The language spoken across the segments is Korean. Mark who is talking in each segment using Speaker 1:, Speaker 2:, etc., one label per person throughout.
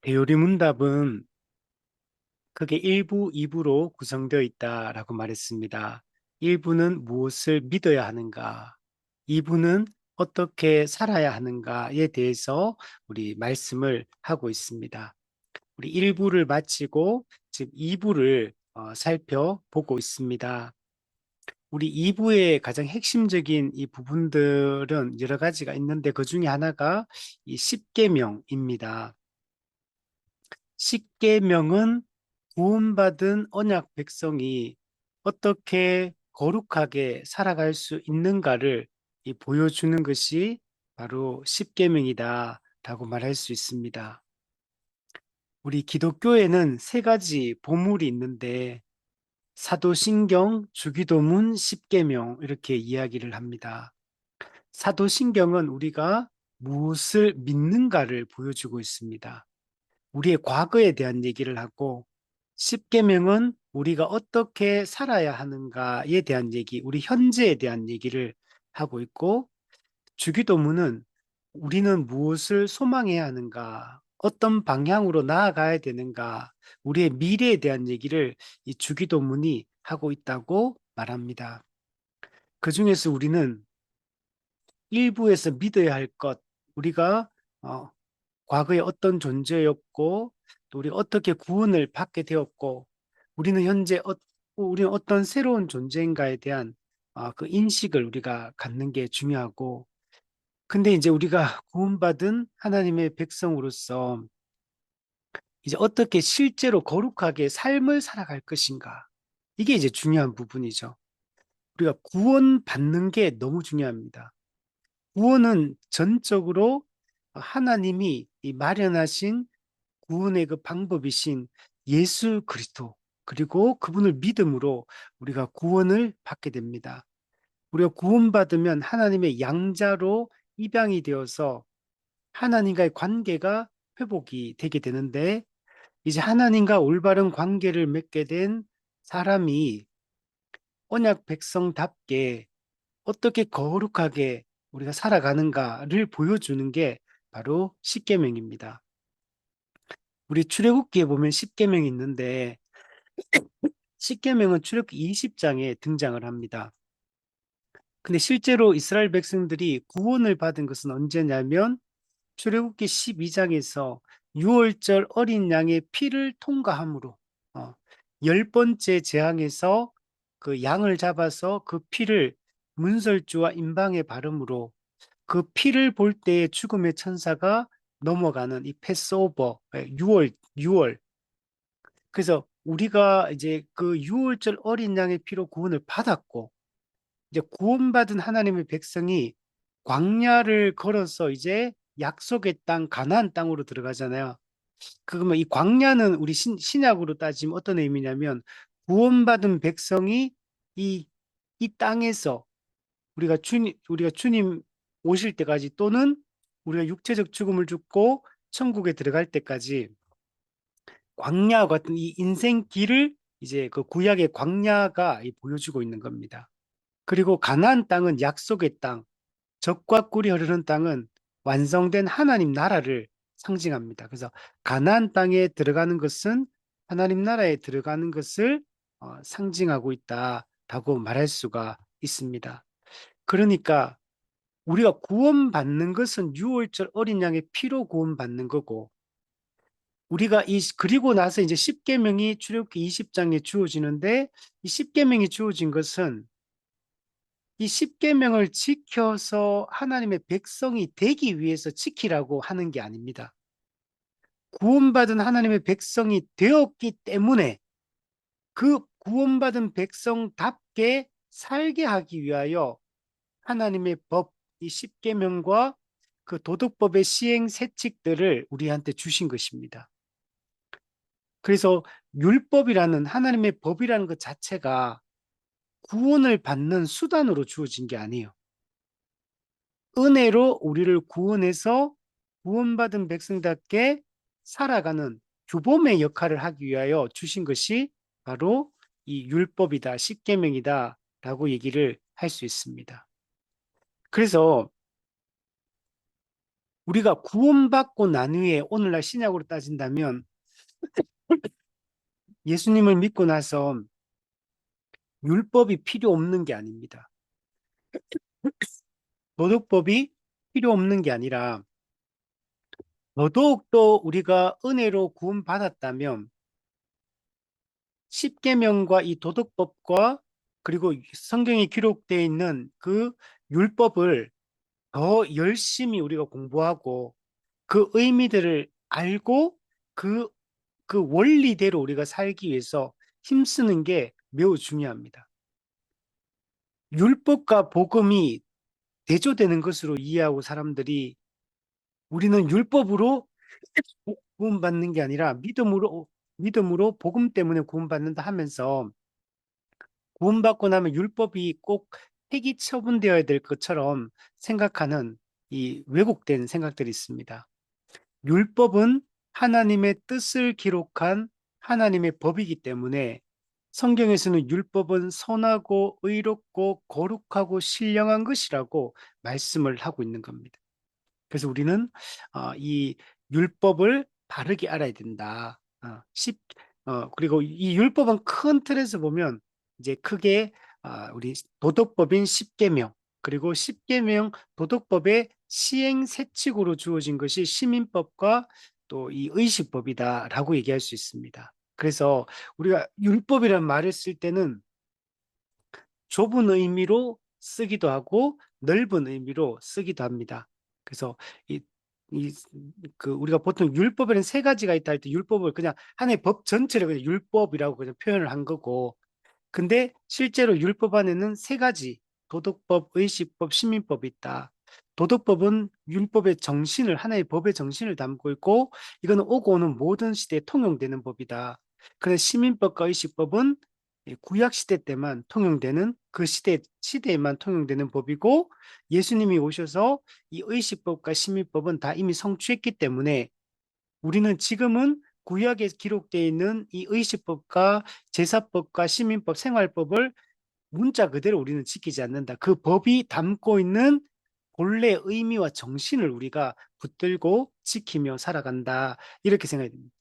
Speaker 1: 대요리 문답은 크게 1부, 2부로 구성되어 있다라고 말했습니다. 1부는 무엇을 믿어야 하는가, 2부는 어떻게 살아야 하는가에 대해서 우리 말씀을 하고 있습니다. 우리 1부를 마치고 지금 2부를 살펴보고 있습니다. 우리 2부의 가장 핵심적인 이 부분들은 여러 가지가 있는데 그 중에 하나가 이 십계명입니다. 십계명은 구원받은 언약 백성이 어떻게 거룩하게 살아갈 수 있는가를 보여주는 것이 바로 십계명이다라고 말할 수 있습니다. 우리 기독교에는 세 가지 보물이 있는데 사도신경, 주기도문, 십계명 이렇게 이야기를 합니다. 사도신경은 우리가 무엇을 믿는가를 보여주고 있습니다. 우리의 과거에 대한 얘기를 하고 십계명은 우리가 어떻게 살아야 하는가에 대한 얘기, 우리 현재에 대한 얘기를 하고 있고 주기도문은 우리는 무엇을 소망해야 하는가, 어떤 방향으로 나아가야 되는가, 우리의 미래에 대한 얘기를 이 주기도문이 하고 있다고 말합니다. 그 중에서 우리는 일부에서 믿어야 할 것, 우리가 어, 과거에 어떤 존재였고 또 우리가 어떻게 구원을 받게 되었고 우리는 현재 우리는 어떤 새로운 존재인가에 대한 그 인식을 우리가 갖는 게 중요하고 근데 이제 우리가 구원받은 하나님의 백성으로서 이제 어떻게 실제로 거룩하게 삶을 살아갈 것인가 이게 이제 중요한 부분이죠. 우리가 구원받는 게 너무 중요합니다. 구원은 전적으로 하나님이 이 마련하신 구원의 그 방법이신 예수 그리스도 그리고 그분을 믿음으로 우리가 구원을 받게 됩니다. 우리가 구원받으면 하나님의 양자로 입양이 되어서 하나님과의 관계가 회복이 되게 되는데 이제 하나님과 올바른 관계를 맺게 된 사람이 언약 백성답게 어떻게 거룩하게 우리가 살아가는가를 보여주는 게 바로 십계명입니다. 우리 출애굽기에 보면 십계명이 있는데 십계명은 출애굽기 20장에 등장을 합니다. 근데 실제로 이스라엘 백성들이 구원을 받은 것은 언제냐면 출애굽기 12장에서 유월절 어린 양의 피를 통과함으로 열 번째 재앙에서 그 양을 잡아서 그 피를 문설주와 임방에 바름으로 그 피를 볼 때에 죽음의 천사가 넘어가는 이 패스오버 유월 그래서 우리가 이제 그 유월절 어린 양의 피로 구원을 받았고 이제 구원받은 하나님의 백성이 광야를 걸어서 이제 약속의 땅 가나안 땅으로 들어가잖아요. 그러면 이 광야는 우리 신약으로 따지면 어떤 의미냐면 구원받은 백성이 이, 이 땅에서 우리가 주님 오실 때까지 또는 우리가 육체적 죽음을 죽고 천국에 들어갈 때까지 광야와 같은 이 인생길을 이제 그 구약의 광야가 보여주고 있는 겁니다. 그리고 가나안 땅은 약속의 땅, 젖과 꿀이 흐르는 땅은 완성된 하나님 나라를 상징합니다. 그래서 가나안 땅에 들어가는 것은 하나님 나라에 들어가는 것을 상징하고 있다라고 말할 수가 있습니다. 그러니까 우리가 구원받는 것은 유월절 어린 양의 피로 구원받는 거고 우리가 그리고 나서 이제 십계명이 출애굽기 20장에 주어지는데 이 십계명이 주어진 것은 이 십계명을 지켜서 하나님의 백성이 되기 위해서 지키라고 하는 게 아닙니다. 구원받은 하나님의 백성이 되었기 때문에 그 구원받은 백성답게 살게 하기 위하여 하나님의 법, 이 십계명과 그 도덕법의 시행 세칙들을 우리한테 주신 것입니다. 그래서 율법이라는 하나님의 법이라는 것 자체가 구원을 받는 수단으로 주어진 게 아니에요. 은혜로 우리를 구원해서 구원받은 백성답게 살아가는 규범의 역할을 하기 위하여 주신 것이 바로 이 율법이다, 십계명이다 라고 얘기를 할 수 있습니다. 그래서 우리가 구원받고 난 후에 오늘날 신약으로 따진다면 예수님을 믿고 나서 율법이 필요 없는 게 아닙니다. 도덕법이 필요 없는 게 아니라 더더욱더 우리가 은혜로 구원받았다면 십계명과 이 도덕법과 그리고 성경에 기록되어 있는 그 율법을 더 열심히 우리가 공부하고 그 의미들을 알고 그, 그 원리대로 우리가 살기 위해서 힘쓰는 게 매우 중요합니다. 율법과 복음이 대조되는 것으로 이해하고 사람들이 우리는 율법으로 구원받는 게 아니라 믿음으로 복음 때문에 구원받는다 하면서 구원받고 나면 율법이 꼭 폐기 처분되어야 될 것처럼 생각하는 이 왜곡된 생각들이 있습니다. 율법은 하나님의 뜻을 기록한 하나님의 법이기 때문에 성경에서는 율법은 선하고 의롭고 거룩하고 신령한 것이라고 말씀을 하고 있는 겁니다. 그래서 우리는 이 율법을 바르게 알아야 된다. 그리고 이 율법은 큰 틀에서 보면 이제 크게 우리 도덕법인 십계명 그리고 십계명 도덕법의 시행 세칙으로 주어진 것이 시민법과 또 이 의식법이다라고 얘기할 수 있습니다. 그래서 우리가 율법이라는 말을 쓸 때는 좁은 의미로 쓰기도 하고 넓은 의미로 쓰기도 합니다. 그래서 이, 우리가 보통 율법에는 세 가지가 있다 할 때 율법을 그냥 하나의 법 전체를 그냥 율법이라고 그냥 표현을 한 거고, 근데 실제로 율법 안에는 세 가지 도덕법, 의식법, 시민법이 있다. 도덕법은 율법의 정신을 하나의 법의 정신을 담고 있고 이거는 오고 오는 모든 시대에 통용되는 법이다. 그런데 시민법과 의식법은 구약 시대 때만 통용되는 그 시대에만 통용되는 법이고 예수님이 오셔서 이 의식법과 시민법은 다 이미 성취했기 때문에 우리는 지금은 구약에 기록되어 있는 이 의식법과 제사법과 시민법, 생활법을 문자 그대로 우리는 지키지 않는다. 그 법이 담고 있는 본래 의미와 정신을 우리가 붙들고 지키며 살아간다. 이렇게 생각이 됩니다.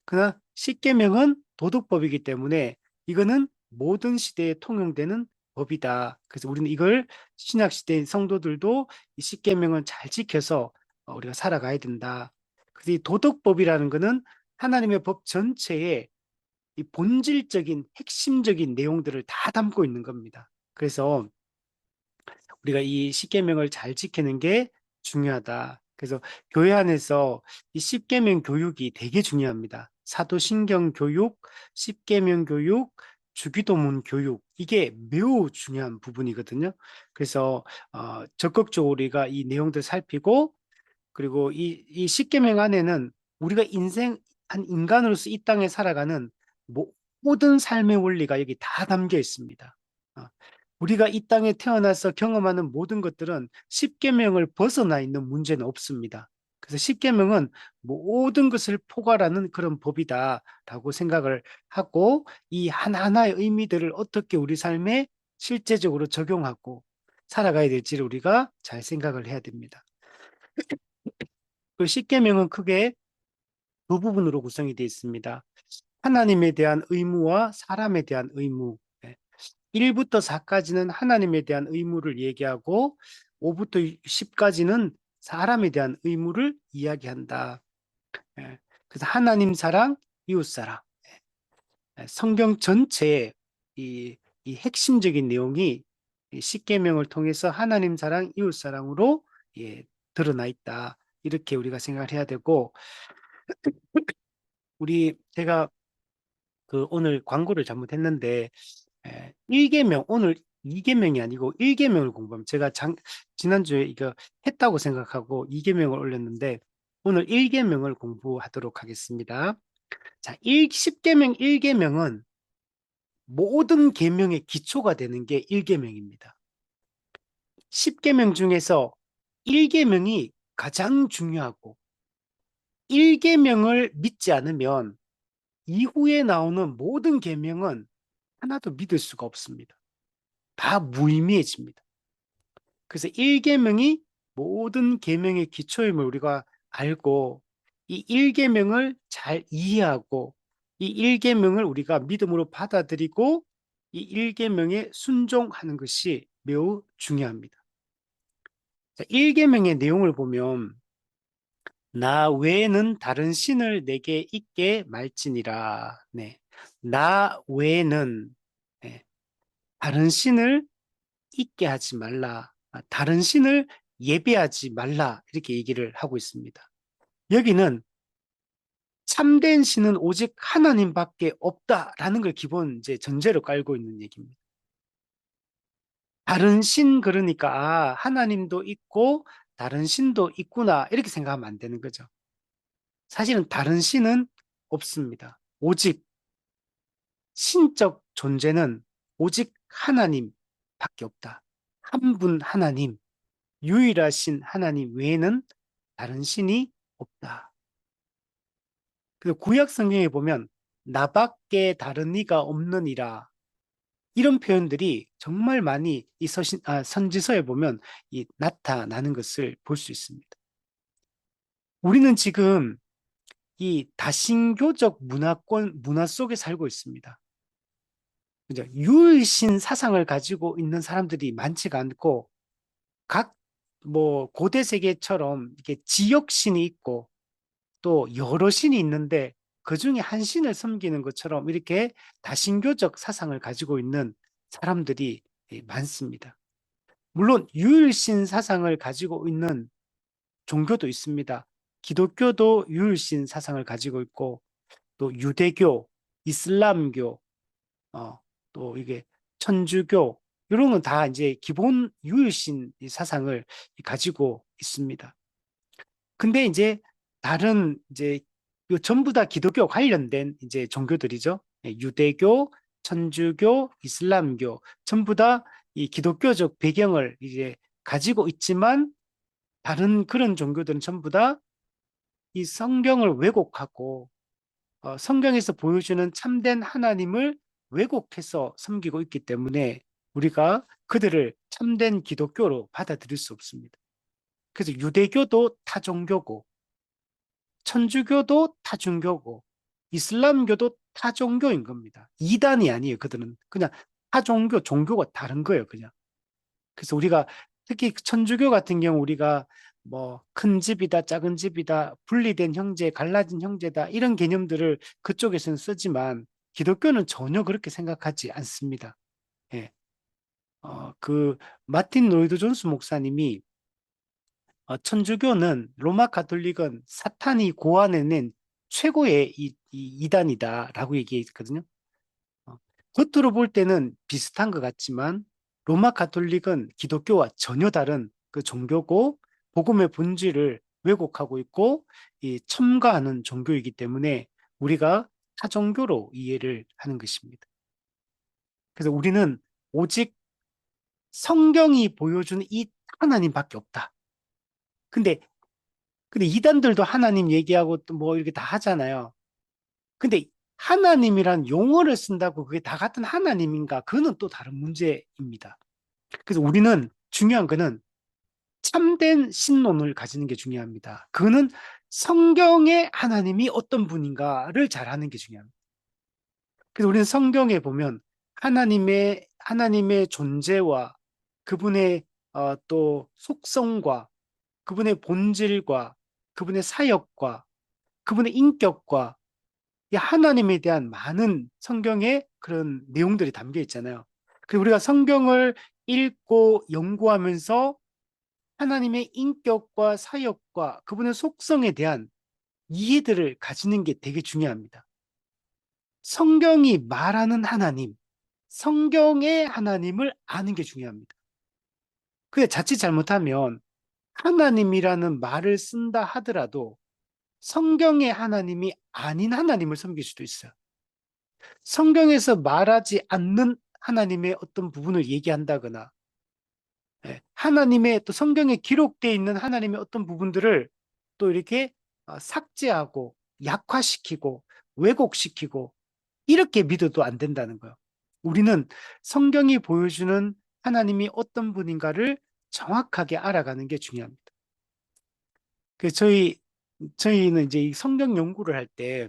Speaker 1: 그러나 십계명은 도덕법이기 때문에 이거는 모든 시대에 통용되는 법이다. 그래서 우리는 이걸 신약 시대의 성도들도 이 십계명을 잘 지켜서 우리가 살아가야 된다. 그래서 이 도덕법이라는 것은 하나님의 법 전체에 이 본질적인 핵심적인 내용들을 다 담고 있는 겁니다. 그래서 우리가 이 십계명을 잘 지키는 게 중요하다. 그래서 교회 안에서 이 십계명 교육이 되게 중요합니다. 사도신경 교육, 십계명 교육, 주기도문 교육 이게 매우 중요한 부분이거든요. 그래서 적극적으로 우리가 이 내용들 살피고 그리고 이 십계명 안에는 우리가 한 인간으로서 이 땅에 살아가는 모든 삶의 원리가 여기 다 담겨 있습니다. 어, 우리가 이 땅에 태어나서 경험하는 모든 것들은 십계명을 벗어나 있는 문제는 없습니다. 그래서 십계명은 모든 것을 포괄하는 그런 법이다라고 생각을 하고 이 하나하나의 의미들을 어떻게 우리 삶에 실제적으로 적용하고 살아가야 될지를 우리가 잘 생각을 해야 됩니다. 그 십계명은 크게 두 부분으로 구성이 되어 있습니다. 하나님에 대한 의무와 사람에 대한 의무. 1부터 4까지는 하나님에 대한 의무를 얘기하고 5부터 10까지는 사람에 대한 의무를 이야기한다. 그래서 하나님 사랑, 이웃 사랑. 성경 전체에 이 핵심적인 내용이 이 십계명을 통해서 하나님 사랑, 이웃 사랑으로 드러나 있다. 이렇게 우리가 생각을 해야 되고 제가 그 오늘 광고를 잘못했는데 1계명 오늘 2계명이 아니고 1계명을 공부하면 제가 지난주에 이거 했다고 생각하고 2계명을 올렸는데 오늘 1계명을 공부하도록 하겠습니다. 자, 10계명 1계명은 모든 계명의 기초가 되는 게 1계명입니다. 10계명 중에서 1계명이 가장 중요하고 1계명을 믿지 않으면 이후에 나오는 모든 계명은 하나도 믿을 수가 없습니다. 다 무의미해집니다. 그래서 1계명이 모든 계명의 기초임을 우리가 알고 이 1계명을 잘 이해하고 이 1계명을 우리가 믿음으로 받아들이고 이 1계명에 순종하는 것이 매우 중요합니다. 1계명의 내용을 보면 나 외에는 다른 신을 내게 있게 말지니라. 네. 나 외에는 네. 다른 신을 있게 하지 말라. 다른 신을 예배하지 말라. 이렇게 얘기를 하고 있습니다. 여기는 참된 신은 오직 하나님밖에 없다라는 걸 기본 이제 전제로 깔고 있는 얘기입니다. 다른 신 그러니까 하나님도 있고 다른 신도 있구나 이렇게 생각하면 안 되는 거죠. 사실은 다른 신은 없습니다. 오직 신적 존재는 오직 하나님밖에 없다. 한 분 하나님, 유일하신 하나님 외에는 다른 신이 없다. 그래서 구약 성경에 보면 나밖에 다른 이가 없느니라 이런 표현들이 정말 많이 이 선지서에 보면 나타나는 것을 볼 수 있습니다. 우리는 지금 이 다신교적 문화 속에 살고 있습니다. 그죠? 유일신 사상을 가지고 있는 사람들이 많지가 않고 각 뭐 고대 세계처럼 이렇게 지역신이 있고 또 여러 신이 있는데 그 중에 한 신을 섬기는 것처럼 이렇게 다신교적 사상을 가지고 있는 사람들이 많습니다. 물론 유일신 사상을 가지고 있는 종교도 있습니다. 기독교도 유일신 사상을 가지고 있고 또 유대교, 이슬람교, 어, 또 이게 천주교 이런 건 다 이제 기본 유일신 사상을 가지고 있습니다. 근데 이제 다른 이제 전부 다 기독교 관련된 이제 종교들이죠. 유대교, 천주교, 이슬람교 전부 다 이 기독교적 배경을 이제 가지고 있지만 다른 그런 종교들은 전부 다 이 성경을 왜곡하고 성경에서 보여주는 참된 하나님을 왜곡해서 섬기고 있기 때문에 우리가 그들을 참된 기독교로 받아들일 수 없습니다. 그래서 유대교도 타종교고 천주교도 타종교고 이슬람교도 타종교인 겁니다. 이단이 아니에요. 그들은 그냥 타종교, 종교가 다른 거예요. 그냥. 그래서 우리가 특히 천주교 같은 경우 우리가 뭐 큰 집이다, 작은 집이다, 분리된 형제, 갈라진 형제다 이런 개념들을 그쪽에서는 쓰지만 기독교는 전혀 그렇게 생각하지 않습니다. 예. 그 마틴 로이드 존스 목사님이 천주교는 로마 가톨릭은 사탄이 고안해낸 최고의 이단이다라고 얘기했거든요. 어, 겉으로 볼 때는 비슷한 것 같지만 로마 가톨릭은 기독교와 전혀 다른 그 종교고 복음의 본질을 왜곡하고 있고 첨가하는 종교이기 때문에 우리가 타종교로 이해를 하는 것입니다. 그래서 우리는 오직 성경이 보여주는 이 하나님밖에 없다. 근데 이단들도 하나님 얘기하고 또 뭐 이렇게 다 하잖아요. 근데 하나님이란 용어를 쓴다고 그게 다 같은 하나님인가? 그거는 또 다른 문제입니다. 그래서 우리는 중요한 거는 참된 신론을 가지는 게 중요합니다. 그거는 성경의 하나님이 어떤 분인가를 잘 아는 게 중요합니다. 그래서 우리는 성경에 보면 하나님의 존재와 그분의 또 속성과 그분의 본질과 그분의 사역과 그분의 인격과 이 하나님에 대한 많은 성경의 그런 내용들이 담겨 있잖아요. 그리고 우리가 성경을 읽고 연구하면서 하나님의 인격과 사역과 그분의 속성에 대한 이해들을 가지는 게 되게 중요합니다. 성경이 말하는 하나님, 성경의 하나님을 아는 게 중요합니다. 그게 자칫 잘못하면 하나님이라는 말을 쓴다 하더라도 성경의 하나님이 아닌 하나님을 섬길 수도 있어요. 성경에서 말하지 않는 하나님의 어떤 부분을 얘기한다거나 하나님의 또 성경에 기록되어 있는 하나님의 어떤 부분들을 또 이렇게 삭제하고 약화시키고 왜곡시키고 이렇게 믿어도 안 된다는 거예요. 우리는 성경이 보여주는 하나님이 어떤 분인가를 정확하게 알아가는 게 중요합니다. 그 저희는 이제 이 성경 연구를 할 때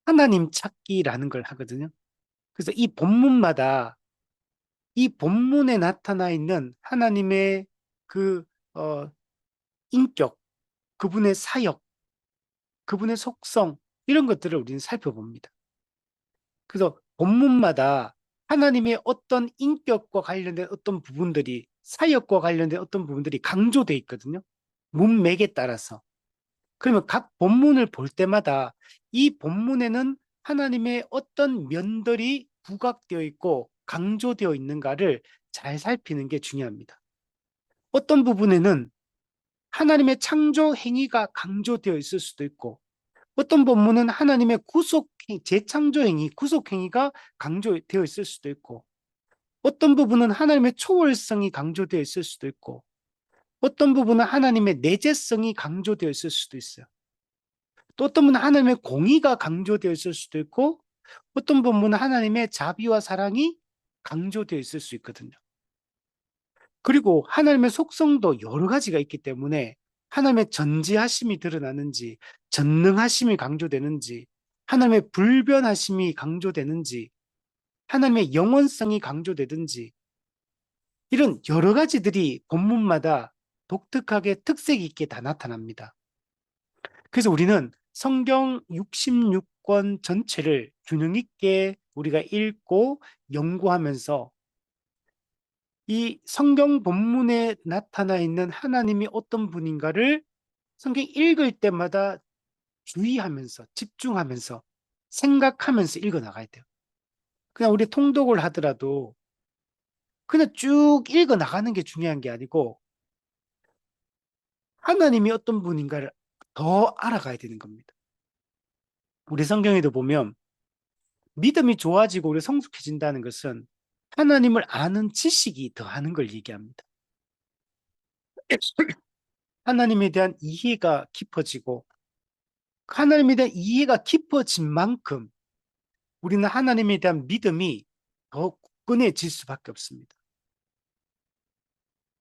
Speaker 1: 하나님 찾기라는 걸 하거든요. 그래서 이 본문에 나타나 있는 하나님의 그, 어, 인격, 그분의 사역, 그분의 속성, 이런 것들을 우리는 살펴봅니다. 그래서 본문마다 하나님의 어떤 인격과 관련된 어떤 부분들이, 사역과 관련된 어떤 부분들이 강조돼 있거든요. 문맥에 따라서. 그러면 각 본문을 볼 때마다 이 본문에는 하나님의 어떤 면들이 부각되어 있고 강조되어 있는가를 잘 살피는 게 중요합니다. 어떤 부분에는 하나님의 창조 행위가 강조되어 있을 수도 있고, 어떤 본문은 하나님의 재창조 행위, 구속 행위가 강조되어 있을 수도 있고, 어떤 부분은 하나님의 초월성이 강조되어 있을 수도 있고, 어떤 부분은 하나님의 내재성이 강조되어 있을 수도 있어요. 또 어떤 분은 하나님의 공의가 강조되어 있을 수도 있고, 어떤 부분은 하나님의 자비와 사랑이 강조되어 있을 수 있거든요. 그리고 하나님의 속성도 여러 가지가 있기 때문에 하나님의 전지하심이 드러나는지, 전능하심이 강조되는지, 하나님의 불변하심이 강조되는지, 하나님의 영원성이 강조되든지, 이런 여러 가지들이 본문마다 독특하게 특색 있게 다 나타납니다. 그래서 우리는 성경 66권 전체를 균형 있게 우리가 읽고 연구하면서 이 성경 본문에 나타나 있는 하나님이 어떤 분인가를 성경 읽을 때마다 주의하면서 집중하면서 생각하면서 읽어 나가야 돼요. 그냥 우리 통독을 하더라도 그냥 쭉 읽어 나가는 게 중요한 게 아니고 하나님이 어떤 분인가를 더 알아가야 되는 겁니다. 우리 성경에도 보면 믿음이 좋아지고 우리 성숙해진다는 것은 하나님을 아는 지식이 더하는 걸 얘기합니다. 하나님에 대한 이해가 깊어지고 하나님에 대한 이해가 깊어진 만큼 우리는 하나님에 대한 믿음이 더 굳건해질 수밖에 없습니다.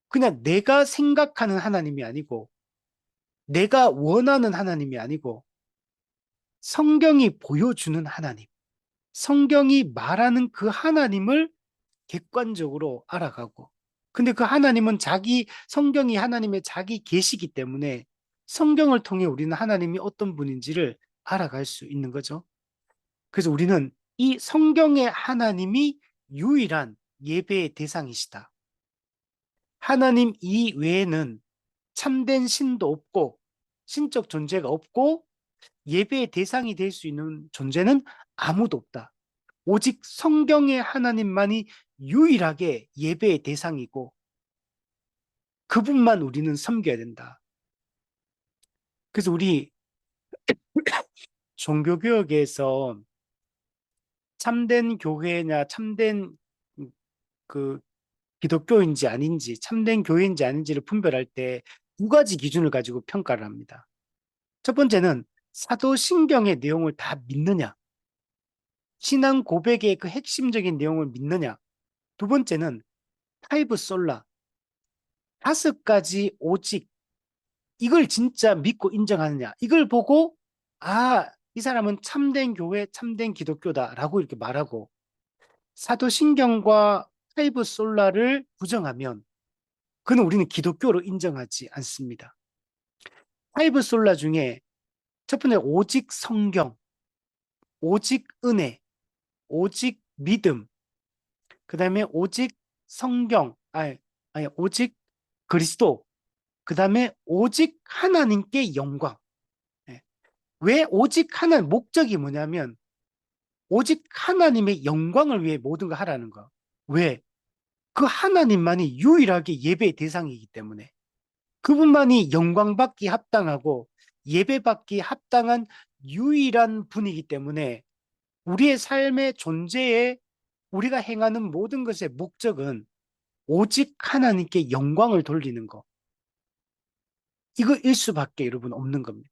Speaker 1: 그냥 내가 생각하는 하나님이 아니고 내가 원하는 하나님이 아니고 성경이 보여주는 하나님, 성경이 말하는 그 하나님을 객관적으로 알아가고 근데 그 하나님은 성경이 하나님의 자기 계시기 때문에 성경을 통해 우리는 하나님이 어떤 분인지를 알아갈 수 있는 거죠. 그래서 우리는 이 성경의 하나님이 유일한 예배의 대상이시다. 하나님 이외에는 참된 신도 없고 신적 존재가 없고 예배의 대상이 될 수 있는 존재는 아무도 없다. 오직 성경의 하나님만이 유일하게 예배의 대상이고 그분만 우리는 섬겨야 된다. 그래서 우리 종교개혁에서 참된 교회냐 참된 그 기독교인지 아닌지 참된 교회인지 아닌지를 분별할 때 두 가지 기준을 가지고 평가를 합니다. 첫 번째는 사도신경의 내용을 다 믿느냐, 신앙 고백의 그 핵심적인 내용을 믿느냐. 두 번째는 타이브 솔라, 다섯 가지 오직 이걸 진짜 믿고 인정하느냐. 이걸 보고 이 사람은 참된 교회, 참된 기독교다라고 이렇게 말하고 사도신경과 타이브 솔라를 부정하면 그는 우리는 기독교로 인정하지 않습니다. 타이브 솔라 중에 첫 번째 오직 성경, 오직 은혜, 오직 믿음, 그 다음에 오직 성경, 오직 그리스도, 그 다음에 오직 하나님께 영광. 예. 왜 오직 하나님, 목적이 뭐냐면 오직 하나님의 영광을 위해 모든 걸 하라는 거. 왜? 그 하나님만이 유일하게 예배의 대상이기 때문에 그분만이 영광받기 합당하고 예배받기 합당한 유일한 분이기 때문에 우리의 삶의 존재에 우리가 행하는 모든 것의 목적은 오직 하나님께 영광을 돌리는 것. 이거일 수밖에 여러분 없는 겁니다.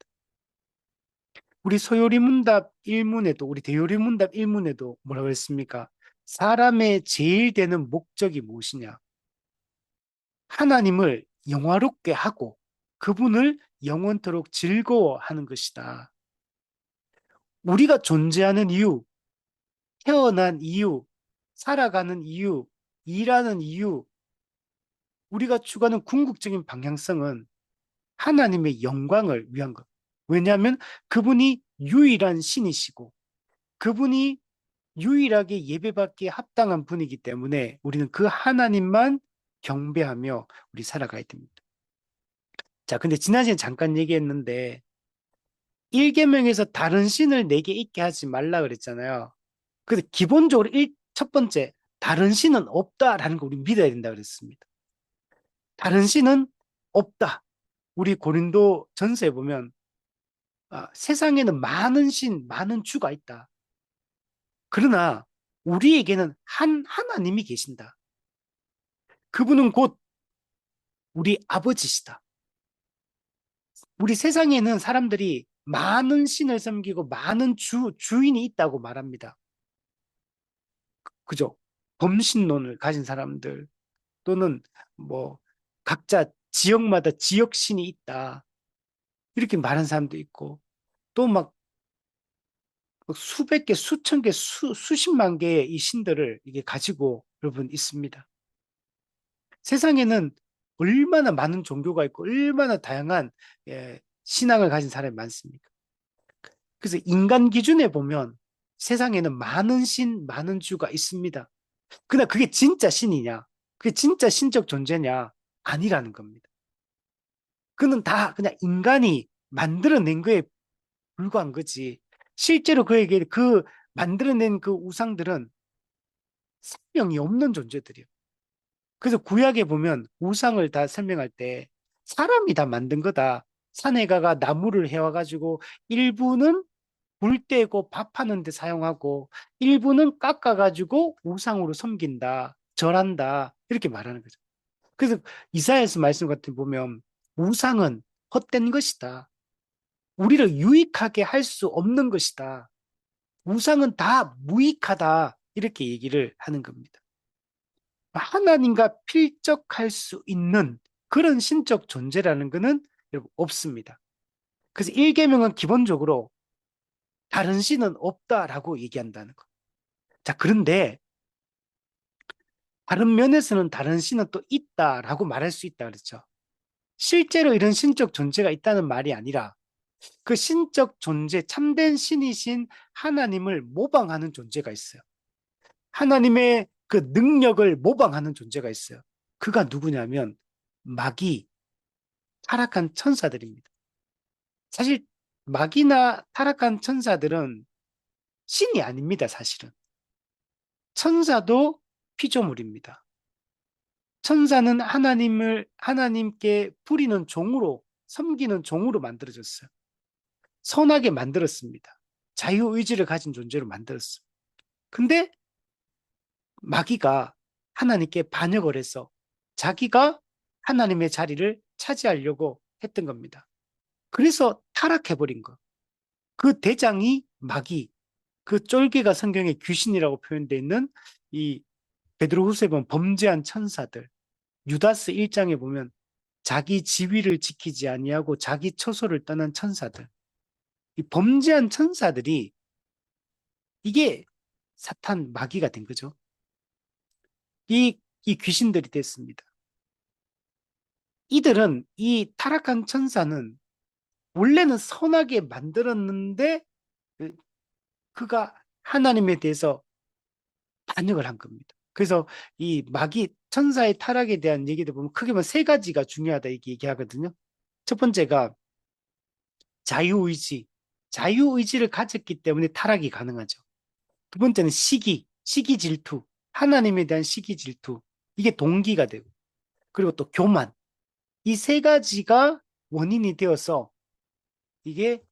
Speaker 1: 우리 소요리문답 1문에도 우리 대요리문답 1문에도 뭐라고 했습니까? 사람의 제일 되는 목적이 무엇이냐? 하나님을 영화롭게 하고 그분을 영원토록 즐거워하는 것이다. 우리가 존재하는 이유, 태어난 이유, 살아가는 이유, 일하는 이유, 우리가 추구하는 궁극적인 방향성은 하나님의 영광을 위한 것. 왜냐하면 그분이 유일한 신이시고 그분이 유일하게 예배받기에 합당한 분이기 때문에 우리는 그 하나님만 경배하며 우리 살아가야 됩니다. 자, 근데 지난 시간에 잠깐 얘기했는데 1계명에서 다른 신을 내게 있게 하지 말라 그랬잖아요. 근데 기본적으로 첫 번째, 다른 신은 없다라는 거 우리 믿어야 된다 그랬습니다. 다른 신은 없다. 우리 고린도 전서에 보면 세상에는 많은 신, 많은 주가 있다. 그러나 우리에게는 한 하나님이 계신다. 그분은 곧 우리 아버지시다. 우리 세상에는 사람들이 많은 신을 섬기고 많은 주인이 있다고 말합니다. 그죠? 범신론을 가진 사람들 또는 뭐 각자 지역마다 지역신이 있다. 이렇게 말하는 사람도 있고 또 막 수백 개, 수천 개, 수십만 개의 이 신들을 이게 가지고 여러분 있습니다. 세상에는 얼마나 많은 종교가 있고 얼마나 다양한 신앙을 가진 사람이 많습니까? 그래서 인간 기준에 보면 세상에는 많은 신, 많은 주가 있습니다. 그러나 그게 진짜 신이냐? 그게 진짜 신적 존재냐? 아니라는 겁니다. 그는 다 그냥 인간이 만들어낸 거에 불과한 거지. 실제로 그에게 그 만들어낸 그 우상들은 생명이 없는 존재들이에요. 그래서 구약에 보면 우상을 다 설명할 때 사람이 다 만든 거다. 산에 가가 나무를 해와가지고 일부는 불 떼고 밥하는 데 사용하고 일부는 깎아가지고 우상으로 섬긴다. 절한다. 이렇게 말하는 거죠. 그래서 이사야서 말씀 같은 거 보면 우상은 헛된 것이다. 우리를 유익하게 할 수 없는 것이다. 우상은 다 무익하다. 이렇게 얘기를 하는 겁니다. 하나님과 필적할 수 있는 그런 신적 존재라는 것은 여러분 없습니다. 그래서 1계명은 기본적으로 다른 신은 없다라고 얘기한다는 거. 자, 그런데 다른 면에서는 다른 신은 또 있다라고 말할 수 있다 그랬죠. 실제로 이런 신적 존재가 있다는 말이 아니라 그 신적 존재, 참된 신이신 하나님을 모방하는 존재가 있어요. 하나님의 그 능력을 모방하는 존재가 있어요. 그가 누구냐면 마귀, 타락한 천사들입니다. 사실 마귀나 타락한 천사들은 신이 아닙니다, 사실은. 천사도 피조물입니다. 천사는 하나님께 부리는 종으로, 섬기는 종으로 만들어졌어요. 선하게 만들었습니다. 자유의지를 가진 존재로 만들었어요. 근데 마귀가 하나님께 반역을 해서 자기가 하나님의 자리를 차지하려고 했던 겁니다. 그래서 타락해버린 것. 그 대장이 마귀, 그 쫄개가 성경에 귀신이라고 표현되어 있는 이 베드로후서에 보면 범죄한 천사들, 유다스 1장에 보면 자기 지위를 지키지 아니하고 자기 처소를 떠난 천사들, 이 범죄한 천사들이 이게 사탄 마귀가 된 거죠. 이 귀신들이 됐습니다. 이들은 이 타락한 천사는 원래는 선하게 만들었는데 그가 하나님에 대해서 반역을 한 겁니다. 그래서 이 마귀 천사의 타락에 대한 얘기들 보면 크게 보면 세 가지가 중요하다 이렇게 얘기하거든요. 첫 번째가 자유의지. 자유의지를 가졌기 때문에 타락이 가능하죠. 두 번째는 시기 질투. 하나님에 대한 시기 질투. 이게 동기가 되고. 그리고 또 교만. 이 세 가지가 원인이 되어서 이게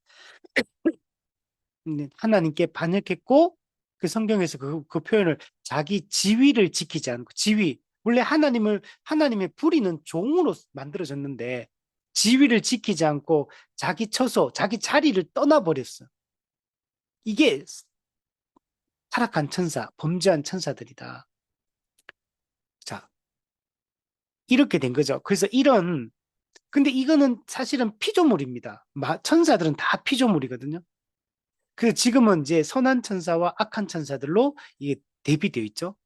Speaker 1: 하나님께 반역했고 그 성경에서 그 표현을 자기 지위를 지키지 않고 지위. 원래 하나님의 부리는 종으로 만들어졌는데 지위를 지키지 않고 자기 처소, 자기 자리를 떠나버렸어. 이게 타락한 천사, 범죄한 천사들이다. 자, 이렇게 된 거죠. 그래서 이런 근데 이거는 사실은 피조물입니다. 천사들은 다 피조물이거든요. 그래서 지금은 이제 선한 천사와 악한 천사들로 이게 대비되어 있죠.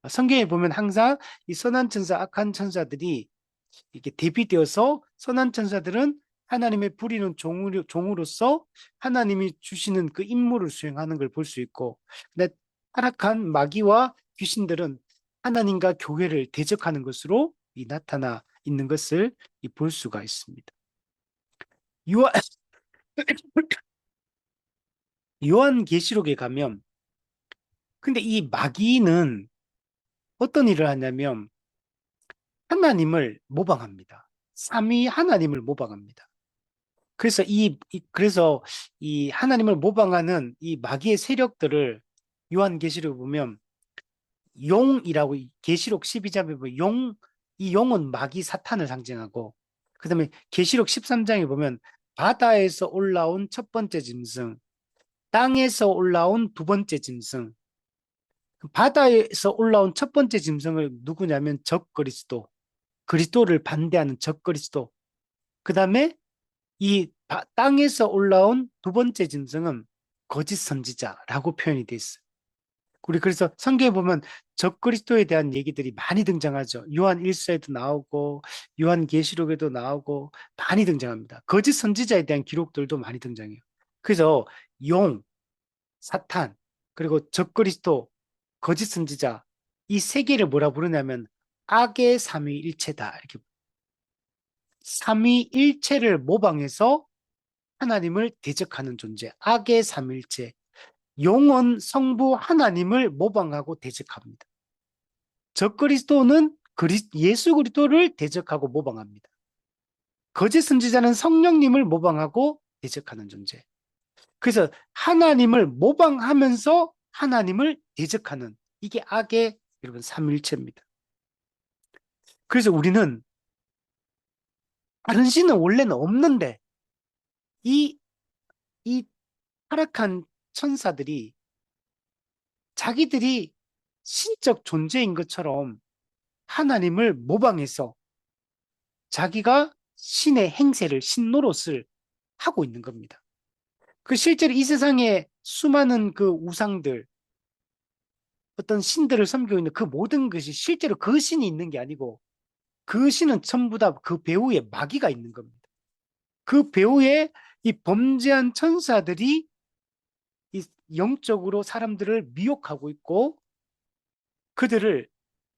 Speaker 1: 성경에 보면 항상 이 선한 천사, 악한 천사들이 이렇게 대비되어서 선한 천사들은 하나님의 부리는 종으로서 하나님이 주시는 그 임무를 수행하는 걸 볼 수 있고, 근데 타락한 마귀와 귀신들은 하나님과 교회를 대적하는 것으로 나타나 있는 것을 볼 수가 있습니다. 요한, 요한계시록에 가면, 근데 이 마귀는 어떤 일을 하냐면 하나님을 모방합니다. 삼위 하나님을 모방합니다. 그래서 그래서 이 하나님을 모방하는 이 마귀의 세력들을 요한계시록에 보면 용이라고 계시록 12장에 보면 이 용은 마귀 사탄을 상징하고, 그다음에 계시록 13장에 보면 바다에서 올라온 첫 번째 짐승, 땅에서 올라온 두 번째 짐승. 바다에서 올라온 첫 번째 짐승을 누구냐면 적 그리스도, 그리스도를 반대하는 적 그리스도. 그다음에 땅에서 올라온 두 번째 짐승은 거짓 선지자라고 표현이 돼 있어요. 우리 그래서 성경에 보면 적그리스도에 대한 얘기들이 많이 등장하죠. 요한 1서에도 나오고 요한 계시록에도 나오고 많이 등장합니다. 거짓 선지자에 대한 기록들도 많이 등장해요. 그래서 용, 사탄, 그리고 적그리스도, 거짓 선지자, 이 세 개를 뭐라 부르냐면 악의 삼위일체다. 이렇게 삼위일체를 모방해서 하나님을 대적하는 존재, 악의 삼일체, 영원 성부 하나님을 모방하고 대적합니다. 적그리스도는 예수 그리스도를 대적하고 모방합니다. 거짓 선지자는 성령님을 모방하고 대적하는 존재. 그래서 하나님을 모방하면서 하나님을 대적하는, 이게 악의 여러분 삼일체입니다. 그래서 우리는 다른 신은 원래는 없는데 이, 이 타락한 천사들이 자기들이 신적 존재인 것처럼 하나님을 모방해서 자기가 신의 행세를, 신노릇을 하고 있는 겁니다. 그 실제로 이 세상에 수많은 그 우상들, 어떤 신들을 섬기고 있는 그 모든 것이 실제로 그 신이 있는 게 아니고 그 신은 전부 다 그 배후에 마귀가 있는 겁니다. 그 배후에 이 범죄한 천사들이 이 영적으로 사람들을 미혹하고 있고 그들을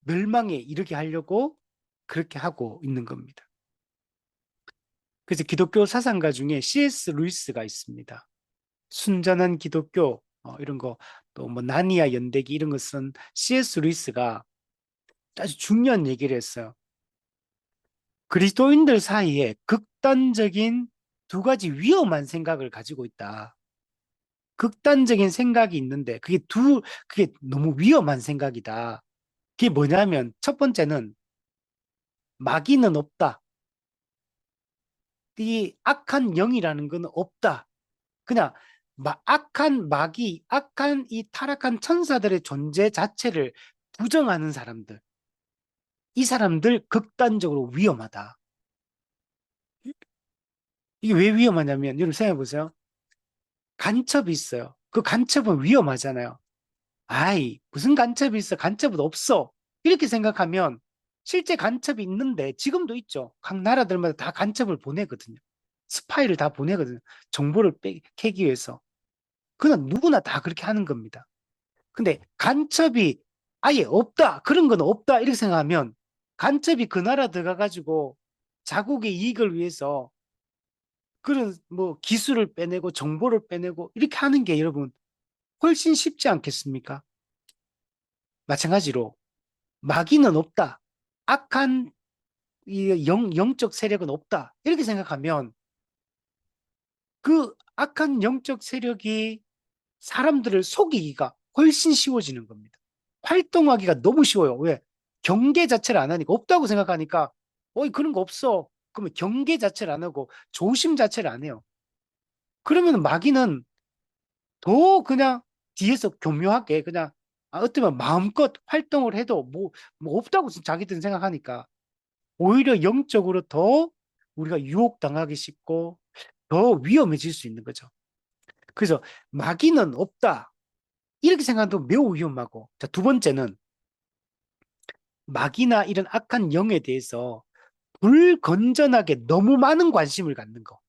Speaker 1: 멸망에 이르게 하려고 그렇게 하고 있는 겁니다. 그래서 기독교 사상가 중에 C.S. 루이스가 있습니다. 순전한 기독교 이런 거 또 뭐 나니아 연대기 이런 것은 C.S. 루이스가 아주 중요한 얘기를 했어요. 그리스도인들 사이에 극단적인 두 가지 위험한 생각을 가지고 있다. 극단적인 생각이 있는데 그게 너무 위험한 생각이다. 그게 뭐냐면 첫 번째는 마귀는 없다. 이 악한 영이라는 건 없다. 그냥 악한 마귀, 악한 이 타락한 천사들의 존재 자체를 부정하는 사람들. 이 사람들 극단적으로 위험하다. 이게 왜 위험하냐면 여러분 생각해 보세요. 간첩이 있어요. 그 간첩은 위험하잖아요. 아이, 무슨 간첩이 있어? 간첩은 없어. 이렇게 생각하면 실제 간첩이 있는데 지금도 있죠. 각 나라들마다 다 간첩을 보내거든요. 스파이를 다 보내거든요. 정보를 캐기 위해서. 그건 누구나 다 그렇게 하는 겁니다. 근데 간첩이 아예 없다. 그런 건 없다. 이렇게 생각하면 간첩이 그 나라 들어가가지고 자국의 이익을 위해서 그런 뭐 기술을 빼내고 정보를 빼내고 이렇게 하는 게 여러분 훨씬 쉽지 않겠습니까? 마찬가지로 마귀는 없다. 악한 이 영적 세력은 없다. 이렇게 생각하면 그 악한 영적 세력이 사람들을 속이기가 훨씬 쉬워지는 겁니다. 활동하기가 너무 쉬워요. 왜? 경계 자체를 안 하니까 없다고 생각하니까 어이 그런 거 없어. 그러면 경계 자체를 안 하고 조심 자체를 안 해요. 그러면 마귀는 더 그냥 뒤에서 교묘하게 그냥 어쩌면 마음껏 활동을 해도 뭐 없다고 자기들은 생각하니까 오히려 영적으로 더 우리가 유혹당하기 쉽고 더 위험해질 수 있는 거죠. 그래서 마귀는 없다. 이렇게 생각하면 매우 위험하고. 자, 두 번째는 마귀나 이런 악한 영에 대해서 불건전하게 너무 많은 관심을 갖는 거.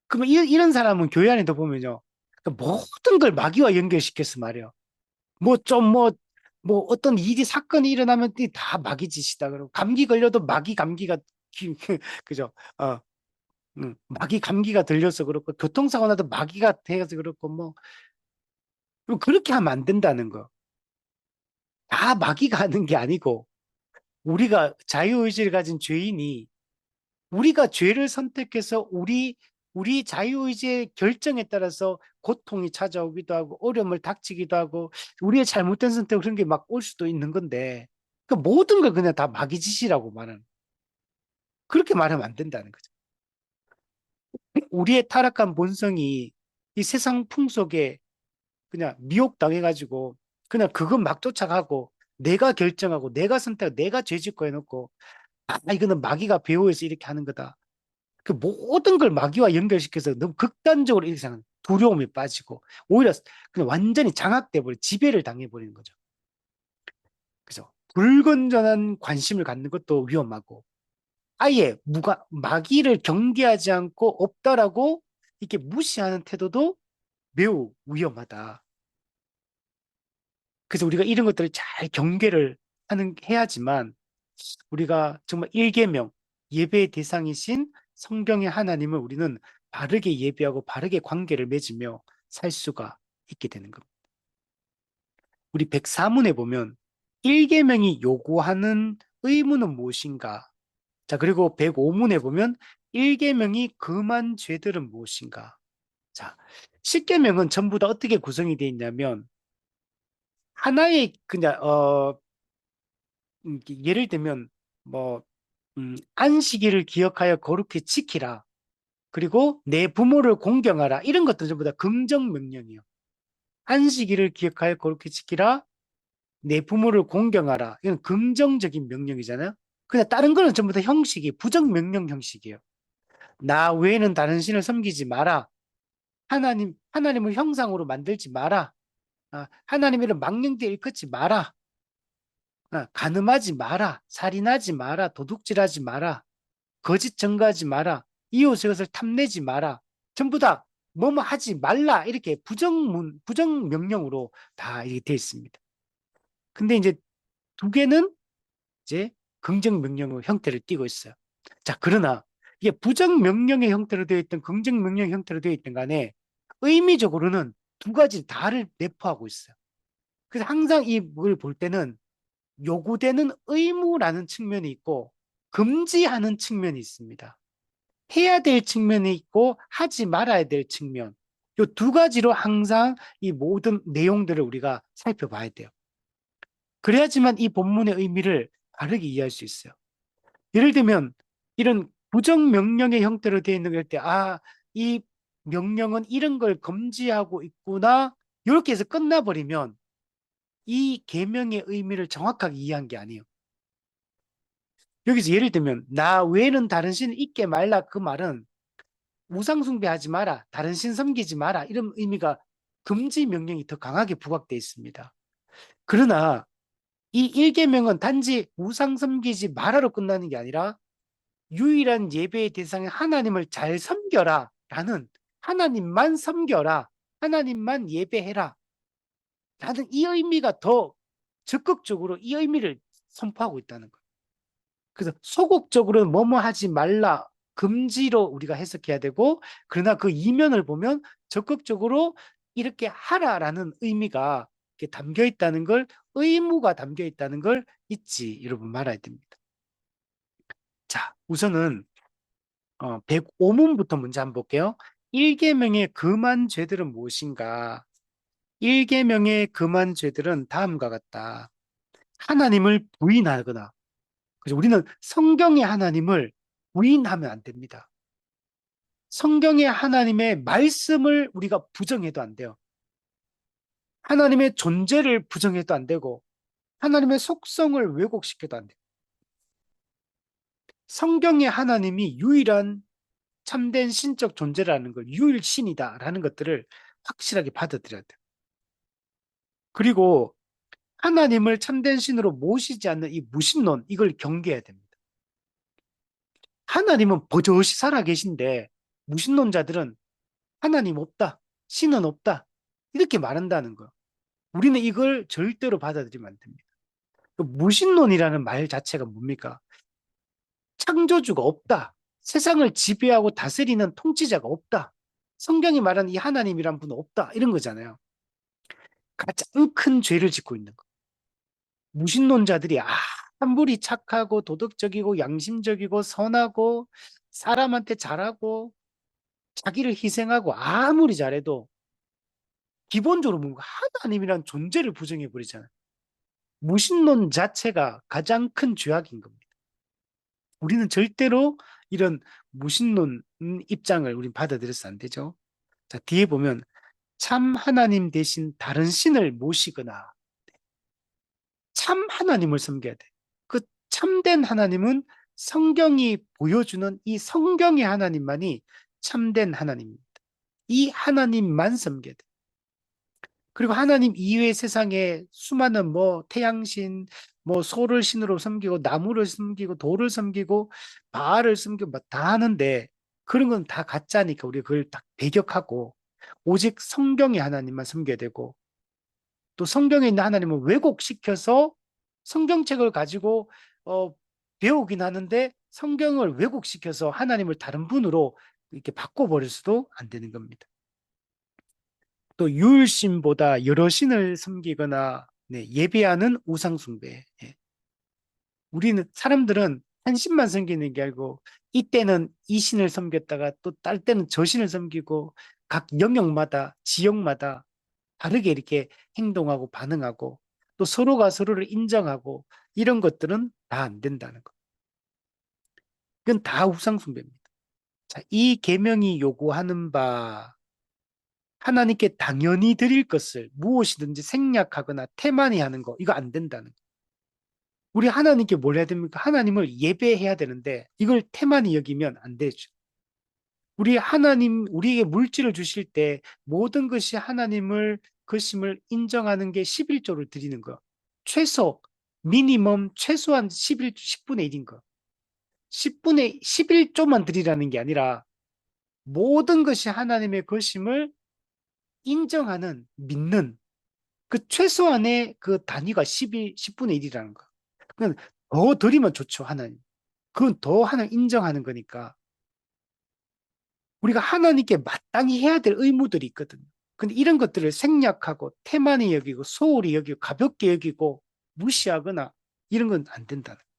Speaker 1: 그러면 이런 사람은 교회 안에도 보면요. 그 모든 걸 마귀와 연결시켜서 말이에요. 뭐 좀 뭐 어떤 일이 사건이 일어나면 다 마귀 짓이다. 그러고 감기 걸려도 마귀 감기가 그죠? 마귀 감기가 들려서 그렇고 교통사고 나도 마귀가 돼서 그렇고 뭐 그렇게 하면 안 된다는 거. 다 마귀가 하는 게 아니고 우리가 자유의지를 가진 죄인이 우리가 죄를 선택해서 우리 자유의지의 결정에 따라서 고통이 찾아오기도 하고 어려움을 닥치기도 하고 우리의 잘못된 선택 그런 게 막 올 수도 있는 건데 그 모든 걸 그냥 다 마귀 짓이라고 말하는 그렇게 말하면 안 된다는 거죠. 우리의 타락한 본성이 이 세상 풍속에 그냥 미혹당해가지고 그냥 그것 막 쫓아가고 내가 결정하고 내가 선택, 내가 죄짓고 해놓고 이거는 마귀가 배후에서 이렇게 하는 거다. 그 모든 걸 마귀와 연결시켜서 너무 극단적으로 이렇게 생각, 두려움에 빠지고 오히려 그냥 완전히 장악돼 버리, 지배를 당해 버리는 거죠. 그죠? 불건전한 관심을 갖는 것도 위험하고 아예 마귀를 경계하지 않고 없다라고 이렇게 무시하는 태도도 매우 위험하다. 그래서 우리가 이런 것들을 잘 경계를 해야지만 우리가 정말 일계명 예배의 대상이신 성경의 하나님을 우리는 바르게 예배하고 바르게 관계를 맺으며 살 수가 있게 되는 겁니다. 우리 104문에 보면 일계명이 요구하는 의무는 무엇인가? 자, 그리고 105문에 보면 일계명이 금한 죄들은 무엇인가? 자, 십계명은 전부 다 어떻게 구성이 되어 있냐면 하나의 그냥 예를 들면 뭐 안식일을 기억하여 거룩히 지키라. 그리고 내 부모를 공경하라. 이런 것들 전부 다 긍정 명령이에요. 안식일을 기억하여 거룩히 지키라. 내 부모를 공경하라. 이건 긍정적인 명령이잖아요. 그냥 다른 거는 전부 다 형식이 부정 명령 형식이에요. 나 외에는 다른 신을 섬기지 마라. 하나님을 형상으로 만들지 마라. 하나님이를 망령되이 일컫지 마라. 간음하지 마라. 살인하지 마라. 도둑질하지 마라. 거짓 증거하지 마라. 이웃의 것을 탐내지 마라. 전부 다 뭐뭐 하지 말라. 이렇게 부정 명령으로 다 이렇게 되어 있습니다. 근데 이제 두 개는 이제 긍정 명령의 형태를 띠고 있어요. 자, 그러나 이게 부정 명령의 형태로 되어 있던 긍정 명령의 형태로 되어 있던 간에 의미적으로는 두 가지 다를 내포하고 있어요. 그래서 항상 이걸 볼 때는 요구되는 의무라는 측면이 있고 금지하는 측면이 있습니다. 해야 될 측면이 있고 하지 말아야 될 측면. 이 두 가지로 항상 이 모든 내용들을 우리가 살펴봐야 돼요. 그래야지만 이 본문의 의미를 바르게 이해할 수 있어요. 예를 들면 이런 부정 명령의 형태로 되어 있는 걸 때, 이 명령은 이런 걸 금지하고 있구나. 이렇게 해서 끝나버리면 이 계명의 의미를 정확하게 이해한 게 아니에요. 여기서 예를 들면 나 외에는 다른 신을 잊게 말라 그 말은 우상 숭배하지 마라, 다른 신 섬기지 마라 이런 의미가 금지 명령이 더 강하게 부각되어 있습니다. 그러나 이 일계명은 단지 우상 섬기지 마라로 끝나는 게 아니라 유일한 예배의 대상인 하나님을 잘 섬겨라 라는 하나님만 섬겨라, 하나님만 예배해라 라는 이 의미가 더 적극적으로 이 의미를 선포하고 있다는 거예요. 그래서 소극적으로는 뭐뭐 하지 말라 금지로 우리가 해석해야 되고 그러나 그 이면을 보면 적극적으로 이렇게 하라라는 의미가 이렇게 담겨 있다는 걸 의무가 담겨 있다는 걸 잊지 여러분 말아야 됩니다. 자, 우선은 105문부터 문제 한번 볼게요. 1계명의 금한 죄들은 무엇인가? 1계명의 금한 죄들은 다음과 같다. 하나님을 부인하거나 그래서 우리는 성경의 하나님을 부인하면 안 됩니다. 성경의 하나님의 말씀을 우리가 부정해도 안 돼요. 하나님의 존재를 부정해도 안 되고 하나님의 속성을 왜곡시켜도 안 돼요. 성경의 하나님이 유일한 참된 신적 존재라는 걸, 유일신이다라는 것들을 확실하게 받아들여야 돼요. 그리고 하나님을 참된 신으로 모시지 않는 이 무신론, 이걸 경계해야 됩니다. 하나님은 버젓이 살아계신데 무신론자들은 하나님 없다, 신은 없다, 이렇게 말한다는 거. 우리는 이걸 절대로 받아들이면 안 됩니다. 그 무신론이라는 말 자체가 뭡니까? 창조주가 없다. 세상을 지배하고 다스리는 통치자가 없다. 성경이 말하는 이 하나님이란 분은 없다. 이런 거잖아요. 가장 큰 죄를 짓고 있는 거. 무신론자들이 아무리 착하고 도덕적이고 양심적이고 선하고 사람한테 잘하고 자기를 희생하고 아무리 잘해도 기본적으로 뭔가 하나님이란 존재를 부정해 버리잖아요. 무신론 자체가 가장 큰 죄악인 겁니다. 우리는 절대로 이런 무신론 입장을 우린 받아들여서 안 되죠. 자, 뒤에 보면 참 하나님 대신 다른 신을 모시거나 참 하나님을 섬겨야 돼. 그 참된 하나님은 성경이 보여주는 이 성경의 하나님만이 참된 하나님입니다. 이 하나님만 섬겨야 돼. 그리고 하나님 이외의 세상에 수많은 뭐 태양신, 뭐 소를 신으로 섬기고 나무를 섬기고 돌을 섬기고 바알을 섬기고 다 하는데 그런 건 다 가짜니까 우리가 그걸 딱 배격하고 오직 성경의 하나님만 섬겨야 되고 또 성경에 있는 하나님은 왜곡시켜서 성경책을 가지고 어, 배우긴 하는데 성경을 왜곡시켜서 하나님을 다른 분으로 이렇게 바꿔버릴 수도 안 되는 겁니다. 또 유일신보다 여러 신을 섬기거나 네, 예배하는 우상숭배. 예. 우리는 사람들은 한 신만 섬기는 게 아니고 이때는 이 신을 섬겼다가 또 딸 때는 저 신을 섬기고 각 영역마다 지역마다 다르게 이렇게 행동하고 반응하고 또 서로가 서로를 인정하고 이런 것들은 다 안 된다는 거. 이건 다 우상숭배입니다. 자, 이 계명이 요구하는 바 하나님께 당연히 드릴 것을 무엇이든지 생략하거나 태만히 하는 거 이거 안 된다는 거. 우리 하나님께 뭘 해야 됩니까? 하나님을 예배해야 되는데 이걸 태만히 여기면 안 되죠. 우리 하나님 우리에게 물질을 주실 때 모든 것이 하나님을 것임을 인정하는 게 11조를 드리는 거. 최소 미니멈 최소한 11, 10분의 1인 거. 10분의 11조만 드리라는 게 아니라 모든 것이 하나님의 것임을 인정하는 믿는 그 최소한의 그 단위가 10분의 1이라는 거. 그건 더 드리면 좋죠, 하나님. 그건 더 하나님 인정하는 거니까. 우리가 하나님께 마땅히 해야 될 의무들이 있거든요. 근데 이런 것들을 생략하고 태만히 여기고 소홀히 여기고 가볍게 여기고 무시하거나 이런 건 안 된다는 거예요.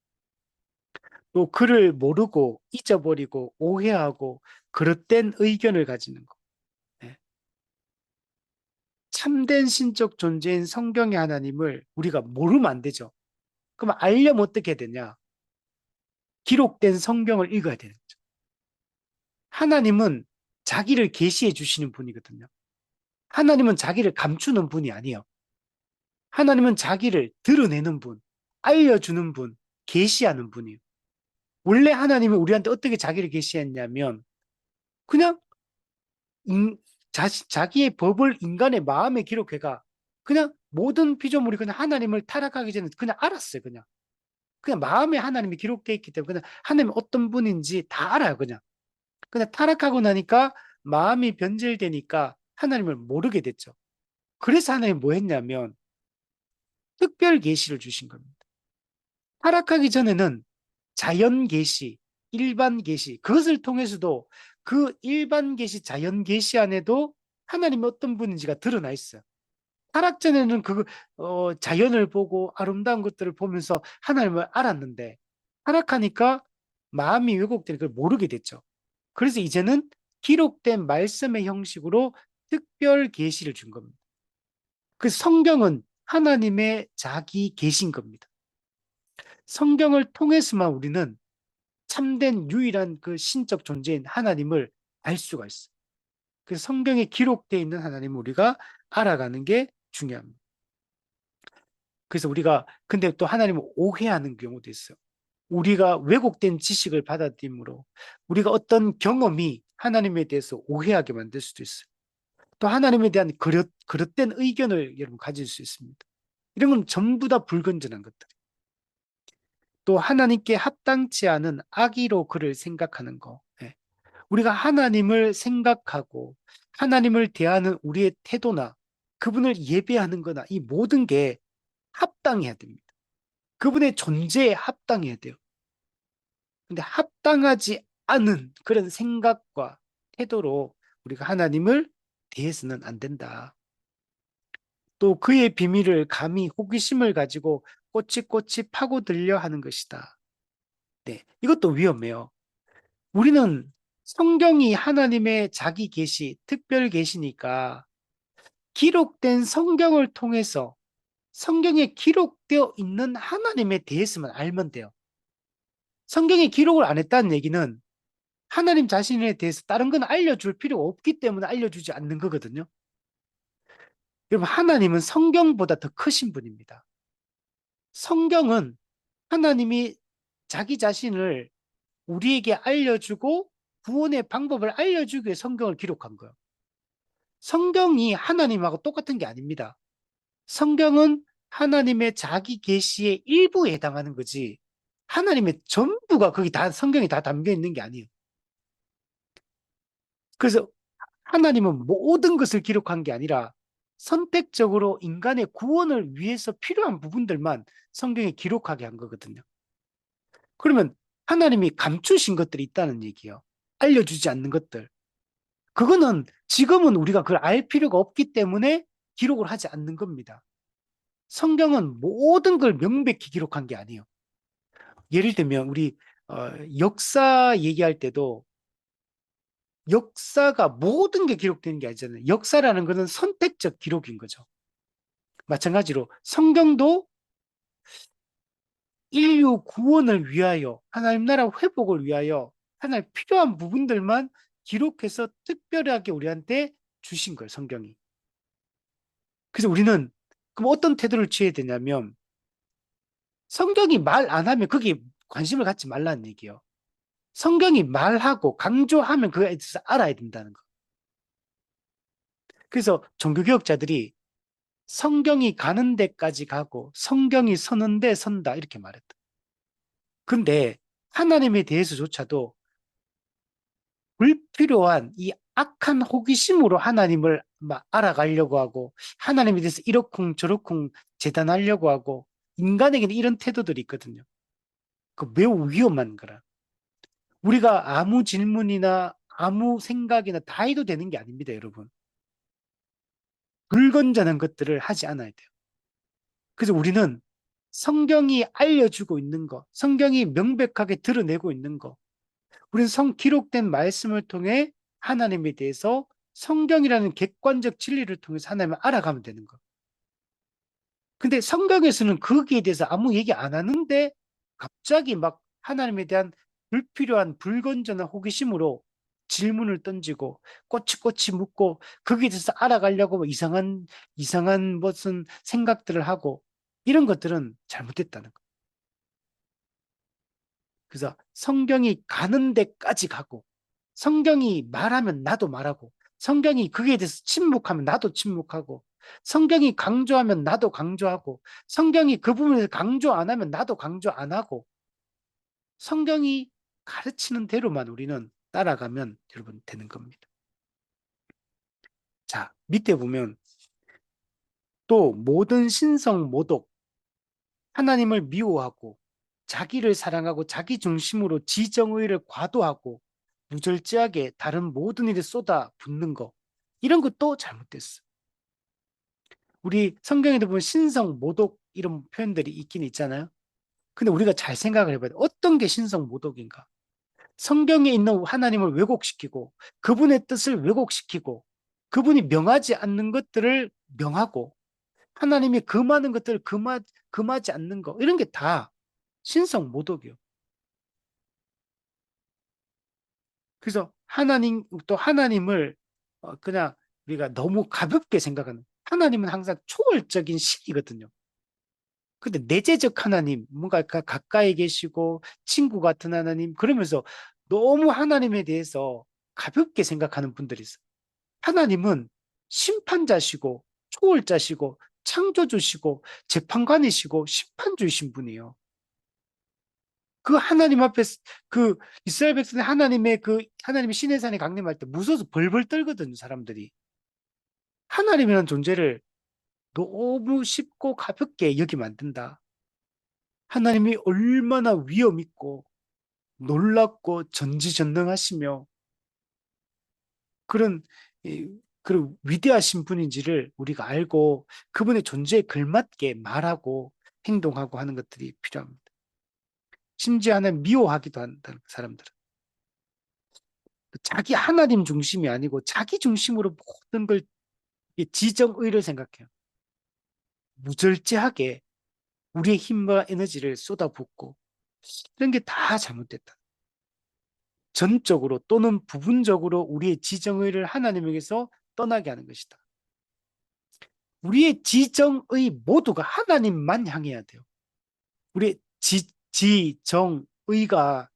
Speaker 1: 또 그를 모르고 잊어버리고 오해하고 그릇된 의견을 가지는 거. 예. 참된 신적 존재인 성경의 하나님을 우리가 모르면 안 되죠. 그럼 알려면 어떻게 되냐? 기록된 성경을 읽어야 되는 거죠. 하나님은 자기를 계시해 주시는 분이거든요. 하나님은 자기를 감추는 분이 아니에요. 하나님은 자기를 드러내는 분, 알려주는 분, 계시하는 분이에요. 원래 하나님은 우리한테 어떻게 자기를 계시했냐면 그냥 자기의 법을 인간의 마음에 기록해가 그냥 모든 피조물이 그냥 하나님을 타락하기 전에 그냥 알았어요. 그냥 마음에 하나님이 기록되어 있기 때문에 그냥 하나님이 어떤 분인지 다 알아요. 그냥 타락하고 나니까 마음이 변질되니까 하나님을 모르게 됐죠. 그래서 하나님이 뭐 했냐면 특별 계시를 주신 겁니다. 타락하기 전에는 자연 계시, 일반 계시, 그것을 통해서도 그 일반 계시, 자연 계시 안에도 하나님이 어떤 분인지가 드러나 있어요. 타락 전에는 자연을 보고 아름다운 것들을 보면서 하나님을 알았는데 타락하니까 마음이 왜곡되니 그걸 모르게 됐죠. 그래서 이제는 기록된 말씀의 형식으로 특별 계시를 준 겁니다. 그 성경은 하나님의 자기 계신 겁니다. 성경을 통해서만 우리는 참된 유일한 그 신적 존재인 하나님을 알 수가 있어요. 그래서 성경에 기록되어 있는 하나님을 우리가 알아가는 게 중요합니다. 그래서 우리가 근데 또 하나님을 오해하는 경우도 있어요. 우리가 왜곡된 지식을 받아들이므로 우리가 어떤 경험이 하나님에 대해서 오해하게 만들 수도 있어요. 또 하나님에 대한 그릇된 의견을 여러분 가질 수 있습니다. 이런 건 전부 다 불건전한 것들. 또 하나님께 합당치 않은 악의로 그를 생각하는 거. 예. 우리가 하나님을 생각하고 하나님을 대하는 우리의 태도나 그분을 예배하는 거나 이 모든 게 합당해야 됩니다. 그분의 존재에 합당해야 돼요. 근데 합당하지 않은 그런 생각과 태도로 우리가 하나님을 대해서는 안 된다. 또 그의 비밀을 감히 호기심을 가지고 꼬치꼬치 파고들려 하는 것이다. 네, 이것도 위험해요. 우리는 성경이 하나님의 자기 계시, 특별 계시니까 기록된 성경을 통해서 성경에 기록되어 있는 하나님에 대해서만 알면 돼요. 성경에 기록을 안 했다는 얘기는 하나님 자신에 대해서 다른 건 알려줄 필요가 없기 때문에 알려주지 않는 거거든요. 여러분, 하나님은 성경보다 더 크신 분입니다. 성경은 하나님이 자기 자신을 우리에게 알려주고 구원의 방법을 알려주기 위해 성경을 기록한 거예요. 성경이 하나님하고 똑같은 게 아닙니다. 성경은 하나님의 자기 계시의 일부에 해당하는 거지 하나님의 전부가 거기 다 성경에 다 담겨 있는 게 아니에요. 그래서 하나님은 모든 것을 기록한 게 아니라 선택적으로 인간의 구원을 위해서 필요한 부분들만 성경에 기록하게 한 거거든요. 그러면 하나님이 감추신 것들이 있다는 얘기예요. 알려주지 않는 것들. 그거는 지금은 우리가 그걸 알 필요가 없기 때문에 기록을 하지 않는 겁니다. 성경은 모든 걸 명백히 기록한 게 아니에요. 예를 들면 우리 역사 얘기할 때도 역사가 모든 게 기록되는 게 아니잖아요. 역사라는 것은 선택적 기록인 거죠. 마찬가지로 성경도 인류 구원을 위하여 하나님 나라 회복을 위하여 하나님 필요한 부분들만 기록해서 특별하게 우리한테 주신 거예요. 성경이. 그래서 우리는 그럼 어떤 태도를 취해야 되냐면 성경이 말 안 하면 거기에 관심을 갖지 말라는 얘기예요. 성경이 말하고 강조하면 그거에 대해서 알아야 된다는 거. 그래서 종교개혁자들이 성경이 가는 데까지 가고 성경이 서는 데 선다 이렇게 말했다. 근데 하나님에 대해서조차도 불필요한 이 악한 호기심으로 하나님을 막 알아가려고 하고 하나님에 대해서 이러쿵 저러쿵 재단하려고 하고 인간에게는 이런 태도들이 있거든요. 그 매우 위험한 거라. 우리가 아무 질문이나 아무 생각이나 다 해도 되는 게 아닙니다, 여러분. 불건전한 것들을 하지 않아야 돼요. 그래서 우리는 성경이 알려주고 있는 거, 성경이 명백하게 드러내고 있는 거, 우리는 기록된 말씀을 통해 하나님에 대해서 성경이라는 객관적 진리를 통해서 하나님을 알아가면 되는 거. 근데 성경에서는 거기에 대해서 아무 얘기 안 하는데 갑자기 막 하나님에 대한 불필요한 불건전한 호기심으로 질문을 던지고 꼬치꼬치 묻고 거기에 대해서 알아가려고 뭐 이상한 무슨 생각들을 하고 이런 것들은 잘못됐다는 거. 그래서 성경이 가는 데까지 가고 성경이 말하면 나도 말하고 성경이 거기에 대해서 침묵하면 나도 침묵하고 성경이 강조하면 나도 강조하고 성경이 그 부분에서 강조 안 하면 나도 강조 안 하고 성경이 가르치는 대로만 우리는 따라가면 여러분 되는 겁니다. 자, 밑에 보면 또 모든 신성 모독, 하나님을 미워하고 자기를 사랑하고 자기 중심으로 지정의를 과도하고 무절제하게 다른 모든 일에 쏟아 붓는 거 이런 것도 잘못됐어. 우리 성경에도 보면 신성 모독 이런 표현들이 있긴 있잖아요. 근데 우리가 잘 생각을 해봐야 돼. 어떤 게 신성 모독인가? 성경에 있는 하나님을 왜곡시키고 그분의 뜻을 왜곡시키고 그분이 명하지 않는 것들을 명하고 하나님이 금하는 것들을 금하지 않는 거 이런 게 다 신성 모독이요. 그래서 하나님을 그냥 우리가 너무 가볍게 생각하는 하나님은 항상 초월적인 신이거든요. 근데 내재적 하나님, 뭔가 가까이 계시고 친구 같은 하나님, 그러면서 너무 하나님에 대해서 가볍게 생각하는 분들이 있어요. 하나님은 심판자시고 초월자시고 창조주시고 재판관이시고 심판주이신 분이에요. 그 하나님 앞에 그 이스라엘 백성이 하나님의 그 하나님의 신의 산에 강림할 때 무서워서 벌벌 떨거든요, 사람들이. 하나님이라는 존재를 너무 쉽고 가볍게 여기면 안 된다. 하나님이 얼마나 위엄 있고 놀랍고 전지전능하시며 그런 그런 위대하신 분인지를 우리가 알고 그분의 존재에 걸맞게 말하고 행동하고 하는 것들이 필요합니다. 심지어 하나님 미워하기도 한다는 사람들은. 자기 하나님 중심이 아니고 자기 중심으로 모든 걸 지정의를 생각해요. 무절제하게 우리의 힘과 에너지를 쏟아붓고 이런 게 다 잘못됐다. 전적으로 또는 부분적으로 우리의 지정의를 하나님에게서 떠나게 하는 것이다. 우리의 지정의 모두가 하나님만 향해야 돼요. 우리의 지정의가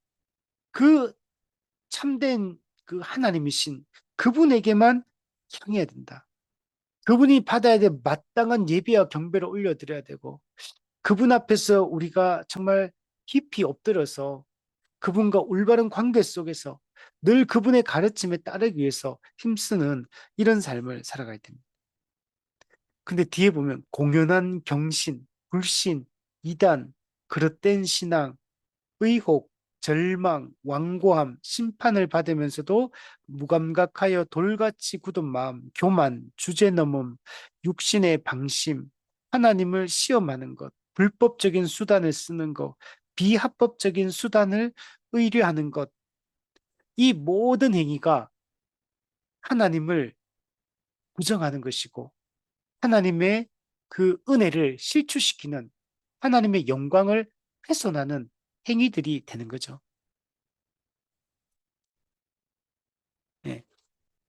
Speaker 1: 그 참된 그 하나님이신 그분에게만 향해야 된다. 그분이 받아야 될 마땅한 예배와 경배를 올려드려야 되고 그분 앞에서 우리가 정말 깊이 엎드려서 그분과 올바른 관계 속에서 늘 그분의 가르침에 따르기 위해서 힘쓰는 이런 삶을 살아가야 됩니다. 근데 뒤에 보면 공연한 경신, 불신, 이단, 그릇된 신앙, 의혹, 절망, 완고함, 심판을 받으면서도 무감각하여 돌같이 굳은 마음, 교만, 주제넘음, 육신의 방심, 하나님을 시험하는 것, 불법적인 수단을 쓰는 것, 비합법적인 수단을 의뢰하는 것, 이 모든 행위가 하나님을 부정하는 것이고 하나님의 그 은혜를 실추시키는 하나님의 영광을 훼손하는 행위들이 되는 거죠. 예,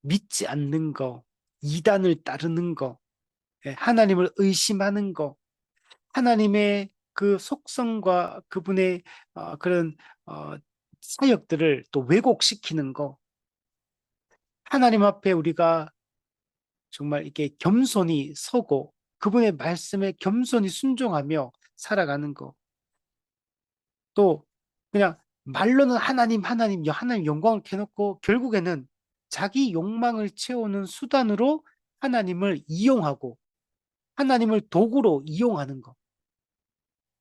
Speaker 1: 믿지 않는 거, 이단을 따르는 거, 예, 하나님을 의심하는 거, 하나님의 그 속성과 그분의 그런 사역들을 또 왜곡시키는 거, 하나님 앞에 우리가 정말 이렇게 겸손히 서고 그분의 말씀에 겸손히 순종하며 살아가는 거. 또 그냥 말로는 하나님, 하나님, 하나님 영광을 캐놓고 결국에는 자기 욕망을 채우는 수단으로 하나님을 이용하고 하나님을 도구로 이용하는 거.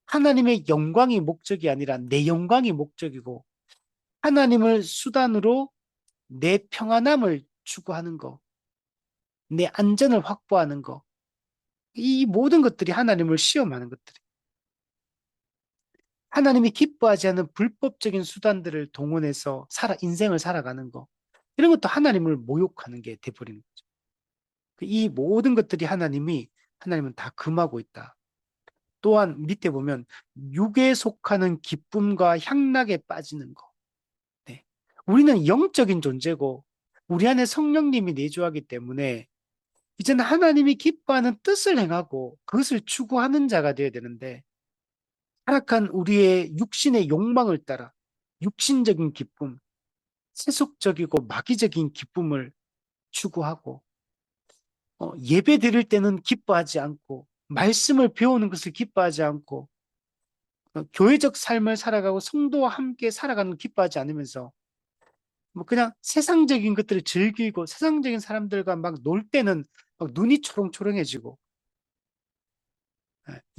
Speaker 1: 하나님의 영광이 목적이 아니라 내 영광이 목적이고 하나님을 수단으로 내 평안함을 추구하는 거, 내 안전을 확보하는 거. 이 모든 것들이 하나님을 시험하는 것들이. 하나님이 기뻐하지 않는 불법적인 수단들을 동원해서 인생을 살아가는 거. 이런 것도 하나님을 모욕하는 게 돼버리는 거죠. 이 모든 것들이 하나님은 다 금하고 있다. 또한 밑에 보면 육에 속하는 기쁨과 향락에 빠지는 거. 네. 우리는 영적인 존재고 우리 안에 성령님이 내주하기 때문에 이제는 하나님이 기뻐하는 뜻을 행하고 그것을 추구하는 자가 되어야 되는데 타락한 우리의 육신의 욕망을 따라 육신적인 기쁨, 세속적이고 마귀적인 기쁨을 추구하고 예배 드릴 때는 기뻐하지 않고 말씀을 배우는 것을 기뻐하지 않고 교회적 삶을 살아가고 성도와 함께 살아가는 걸 기뻐하지 않으면서 뭐 그냥 세상적인 것들을 즐기고 세상적인 사람들과 막 놀 때는 막 눈이 초롱초롱해지고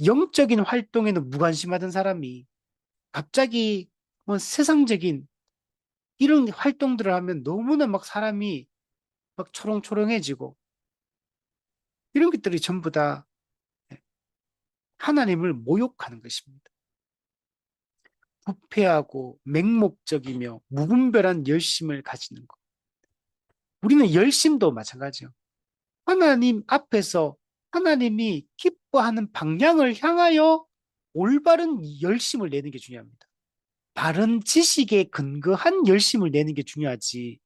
Speaker 1: 영적인 활동에는 무관심하던 사람이 갑자기 뭐 세상적인 이런 활동들을 하면 너무나 막 사람이 막 초롱초롱해지고 이런 것들이 전부 다 하나님을 모욕하는 것입니다. 부패하고 맹목적이며 무분별한 열심을 가지는 것. 우리는 열심도 마찬가지요. 하나님 앞에서 하나님이 기뻐하는 방향을 향하여 올바른 열심을 내는 게 중요합니다. 바른 지식에 근거한 열심을 내는 게 중요하지.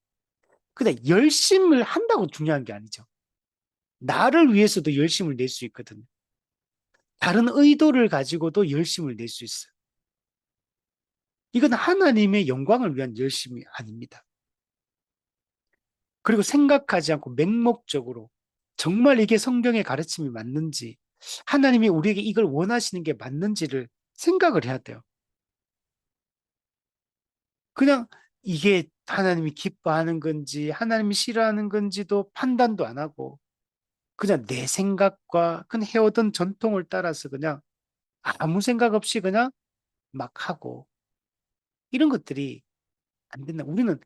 Speaker 1: 근데 열심을 한다고 중요한 게 아니죠. 나를 위해서도 열심을 낼 수 있거든요. 다른 의도를 가지고도 열심을 낼 수 있어요. 이건 하나님의 영광을 위한 열심이 아닙니다. 그리고 생각하지 않고 맹목적으로 정말 이게 성경의 가르침이 맞는지, 하나님이 우리에게 이걸 원하시는 게 맞는지를 생각을 해야 돼요. 그냥 이게 하나님이 기뻐하는 건지, 하나님이 싫어하는 건지도 판단도 안 하고, 그냥 내 생각과 그냥 해오던 전통을 따라서 그냥 아무 생각 없이 그냥 막 하고, 이런 것들이 안 된다. 우리는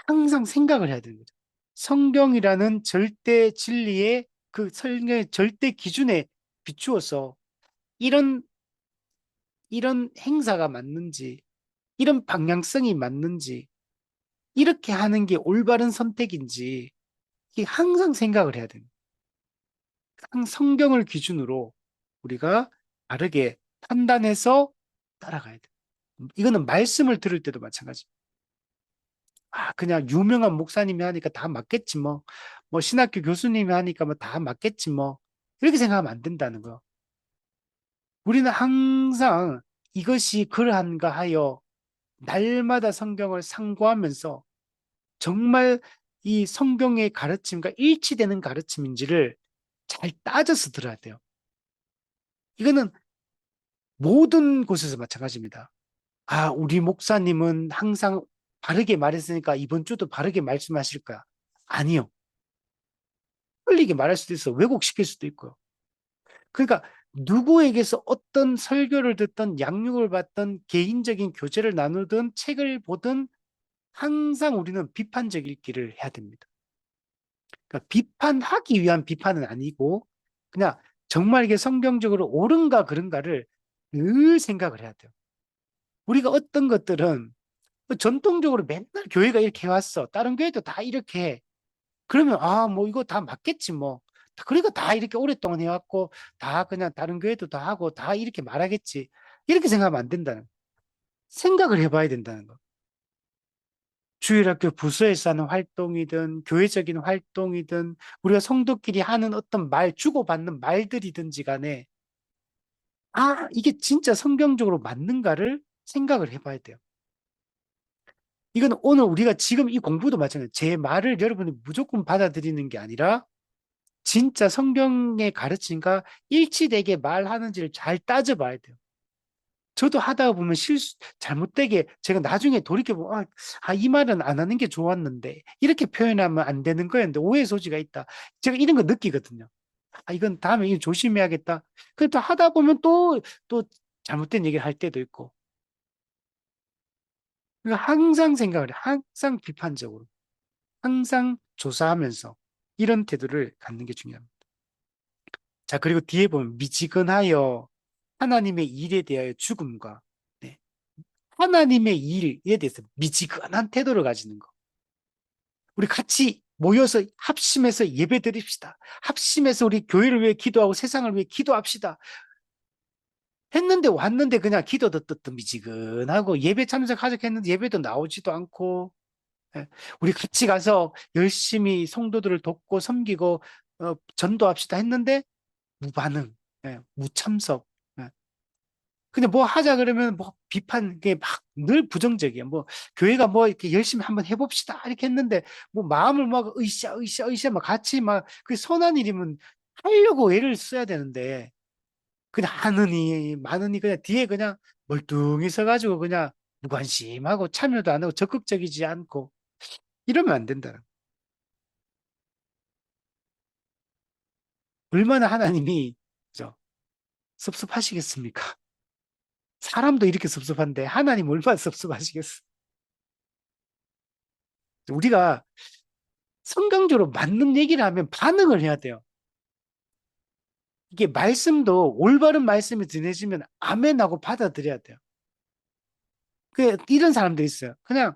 Speaker 1: 항상 생각을 해야 되는 거죠. 성경이라는 절대 진리의 그 성경의 절대 기준에 비추어서 이런 이런 행사가 맞는지, 이런 방향성이 맞는지, 이렇게 하는 게 올바른 선택인지 이게 항상 생각을 해야 됩니다. 항상 성경을 기준으로 우리가 바르게 판단해서 따라가야 돼요. 이거는 말씀을 들을 때도 마찬가지입니다. 아, 그냥 유명한 목사님이 하니까 다 맞겠지 뭐. 뭐 신학교 교수님이 하니까 뭐 다 맞겠지 뭐. 이렇게 생각하면 안 된다는 거. 우리는 항상 이것이 그러한가 하여 날마다 성경을 상고하면서 정말 이 성경의 가르침과 일치되는 가르침인지를 잘 따져서 들어야 돼요. 이거는 모든 곳에서 마찬가지입니다. 아, 우리 목사님은 항상 바르게 말했으니까 이번 주도 바르게 말씀하실 거야. 아니요. 흘리게 말할 수도 있어. 왜곡시킬 수도 있고요. 그러니까 누구에게서 어떤 설교를 듣던 양육을 받던 개인적인 교제를 나누든 책을 보든 항상 우리는 비판적일 길을 해야 됩니다. 그러니까 비판하기 위한 비판은 아니고 그냥 정말 이게 성경적으로 옳은가 그른가를 늘 생각을 해야 돼요. 우리가 어떤 것들은 전통적으로 맨날 교회가 이렇게 해왔어. 다른 교회도 다 이렇게 해. 그러면 아, 뭐 이거 다 맞겠지 뭐. 그러니까 다 이렇게 오랫동안 해왔고 다 그냥 다른 교회도 다 하고 다 이렇게 말하겠지. 이렇게 생각하면 안 된다는 거. 생각을 해봐야 된다는 거. 주일학교 부서에서 하는 활동이든 교회적인 활동이든 우리가 성도끼리 하는 어떤 말, 주고받는 말들이든지 간에 아, 이게 진짜 성경적으로 맞는가를 생각을 해봐야 돼요. 이건 오늘 우리가 지금 이 공부도 마찬가지예요. 제 말을 여러분이 무조건 받아들이는 게 아니라 진짜 성경의 가르침과 일치되게 말하는지를 잘 따져봐야 돼요. 저도 하다 보면 잘못되게 제가 나중에 돌이켜보면, 이 말은 안 하는 게 좋았는데, 이렇게 표현하면 안 되는 거였는데, 오해 소지가 있다. 제가 이런 거 느끼거든요. 아, 이건 다음에 이거 조심해야겠다. 그래또 하다 보면 또 잘못된 얘기를 할 때도 있고. 그러니까 항상 생각을 해. 항상 비판적으로. 항상 조사하면서 이런 태도를 갖는 게 중요합니다. 자, 그리고 뒤에 보면 미지근하여 하나님의 일에 대하여 죽음과 네, 하나님의 일에 대해서 미지근한 태도를 가지는 거. 우리 같이 모여서 합심해서 예배 드립시다. 합심해서 우리 교회를 위해 기도하고 세상을 위해 기도합시다. 했는데 왔는데 그냥 기도도 뜻도 미지근하고 예배 참석하자 했는데 예배도 나오지도 않고 예, 우리 같이 가서 열심히 성도들을 돕고 섬기고 전도합시다 했는데 무반응, 예, 무참석. 예. 근데 뭐 하자 그러면 뭐 비판, 게 막 늘 부정적이에요. 뭐 교회가 뭐 이렇게 열심히 한번 해봅시다 이렇게 했는데 뭐 마음을 막 으쌰 막 같이 막 그 선한 일이면 하려고 애를 써야 되는데 그냥 하느니 마느니 그냥 뒤에 그냥 멀뚱히 서가지고 그냥 무관심하고 참여도 안 하고 적극적이지 않고 이러면 안 된다. 얼마나 하나님이 그죠? 섭섭하시겠습니까? 사람도 이렇게 섭섭한데 하나님 얼마나 섭섭하시겠어? 우리가 성경적으로 맞는 얘기를 하면 반응을 해야 돼요. 이게 말씀도 올바른 말씀이 전해지면 아멘하고 받아들여야 돼요. 이런 사람도 있어요. 그냥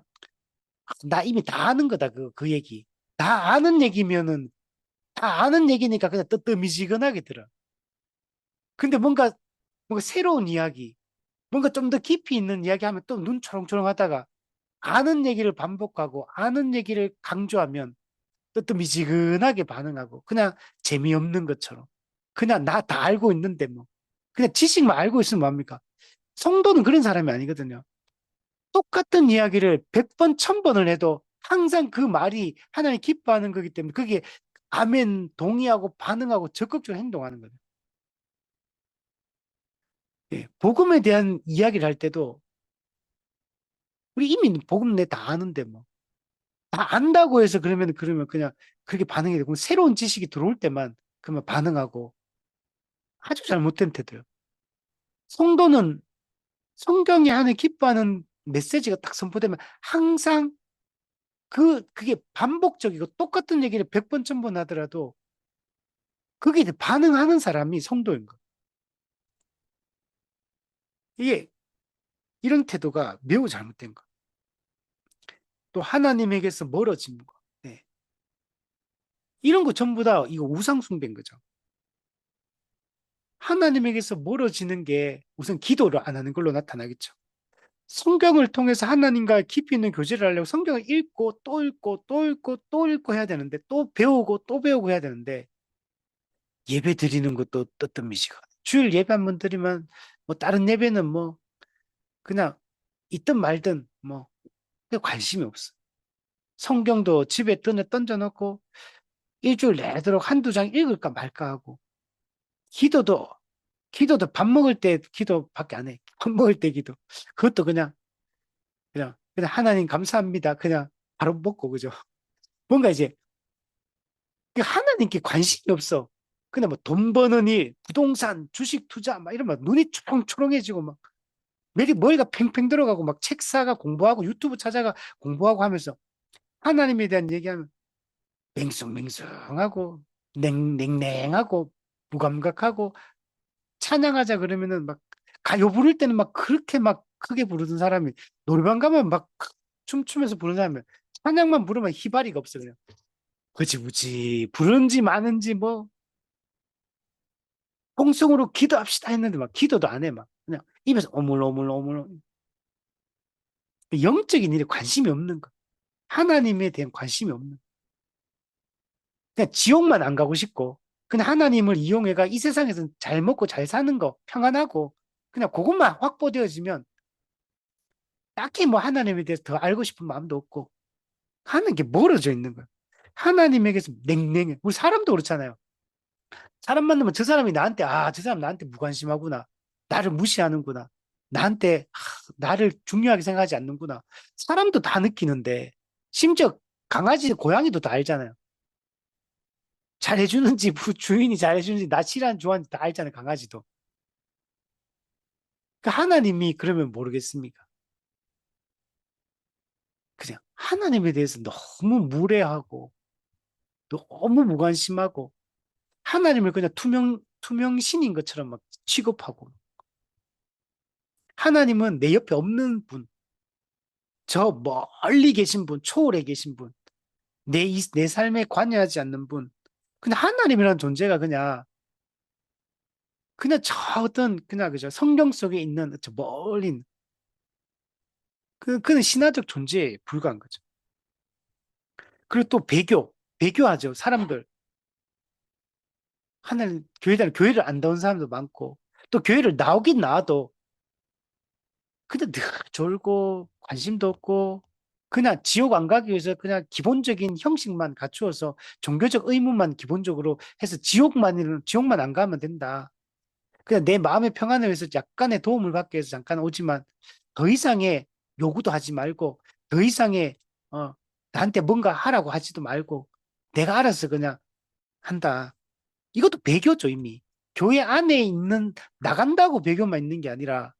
Speaker 1: 나 이미 다 아는 거다 그 얘기. 다 아는 얘기면은 다 아는 얘기니까 그냥 뜨뜻미지근하게 들어. 근데 뭔가 새로운 이야기, 뭔가 좀 더 깊이 있는 이야기 하면 또 눈 초롱초롱 하다가 아는 얘기를 반복하고 아는 얘기를 강조하면 또 미지근하게 반응하고 그냥 재미없는 것처럼 그냥 나 다 알고 있는데 뭐 그냥 지식만 알고 있으면 뭐합니까? 성도는 그런 사람이 아니거든요. 똑같은 이야기를 100번, 1000번을 해도 항상 그 말이 하나님 기뻐하는 거기 때문에 그게 아멘, 동의하고 반응하고 적극적으로 행동하는 거예요. 예, 복음에 대한 이야기를 할 때도 우리 이미 복음 내 다 아는데 뭐. 다 안다고 해서 그러면 그냥 그렇게 반응이 되고 새로운 지식이 들어올 때만 그러면 반응하고 아주 잘못된 태도예요. 성도는 성경에 하는 기뻐하는 메시지가 딱 선포되면 항상 그게 반복적이고 똑같은 얘기를 100번, 1000번 하더라도 그게 이제 반응하는 사람이 성도인 거예요. 이게 이런 태도가 매우 잘못된 거. 또 하나님에게서 멀어지는 거. 네. 이런 거 전부 다 이거 우상숭배인 거죠. 하나님에게서 멀어지는 게 우선 기도를 안 하는 걸로 나타나겠죠. 성경을 통해서 하나님과 깊이 있는 교제를 하려고 성경을 읽고 또 읽고 또 읽고 또 읽고 해야 되는데 또 배우고 또 배우고 해야 되는데 예배 드리는 것도 뜨뜻미지가. 주일 예배 한 번 드리면 뭐 다른 예배는 뭐 그냥 있든 말든 뭐 관심이 없어. 성경도 집에 던져놓고 일주일 내도록 한두 장 읽을까 말까 하고 기도도 기도도 밥 먹을 때 기도밖에 안 해. 밥 먹을 때 기도. 그것도 그냥 하나님 감사합니다. 그냥 바로 먹고 그죠. 뭔가 이제 그 하나님께 관심이 없어. 그냥 뭐 돈 버는 일, 부동산, 주식 투자 막 이러면 눈이 초롱초롱해지고 막 매일 머리가 팽팽 들어가고 막 책 사가 공부하고 유튜브 찾아가 공부하고 하면서 하나님에 대한 얘기하면 맹숭맹숭하고 냉랭하고 무감각하고 찬양하자 그러면은 막 가요 부를 때는 막 그렇게 막 크게 부르던 사람이 노래방 가면 막 춤추면서 부르는 사람이 찬양만 부르면 희발이가 없어 그냥 그지 부른지 마는지 뭐 통성으로 기도합시다 했는데 막 기도도 안 해 막 그냥 입에서 오물오물오물 영적인 일에 관심이 없는 거 하나님에 대한 관심이 없는 그냥 지옥만 안 가고 싶고 그냥 하나님을 이용해가 이 세상에서 잘 먹고 잘 사는 거 평안하고 그냥 그것만 확보되어지면 딱히 뭐 하나님에 대해서 더 알고 싶은 마음도 없고 하는 게 멀어져 있는 거야. 하나님에게서 냉랭해. 우리 사람도 그렇잖아요. 사람 만나면 저 사람이 나한테 저 사람 나한테 무관심하구나. 나를 무시하는구나. 나한테 나를 중요하게 생각하지 않는구나. 사람도 다 느끼는데 심지어 강아지, 고양이도 다 알잖아요. 잘해주는지 주인이 잘해주는지 나 싫어하는 좋아하는지 다 알잖아요. 강아지도. 그러니까 하나님이 그러면 모르겠습니까? 그냥 하나님에 대해서 너무 무례하고 너무 무관심하고 하나님을 그냥 투명신인 것처럼 막 취급하고 하나님은 내 옆에 없는 분, 저 멀리 계신 분, 초월해 계신 분, 내 삶에 관여하지 않는 분. 근데 하나님이라는 존재가 그냥 저 어떤 그냥 그죠 성경 속에 있는 저 멀린 그는 신화적 존재에 불과한 거죠. 그리고 또 배교하죠 사람들. 하나님 교회를 안 다운 사람도 많고 또 교회를 나오긴 나와도 근데 늘 졸고 관심도 없고 그냥 지옥 안 가기 위해서 그냥 기본적인 형식만 갖추어서 종교적 의무만 기본적으로 해서 지옥만 안 가면 된다. 그냥 내 마음의 평안을 위해서 약간의 도움을 받기 위해서 잠깐 오지만 더 이상의 요구도 하지 말고 더 이상의 어, 나한테 뭔가 하라고 하지도 말고 내가 알아서 그냥 한다. 이것도 배교죠, 이미. 교회 안에 있는, 나간다고 배교만 있는 게 아니라,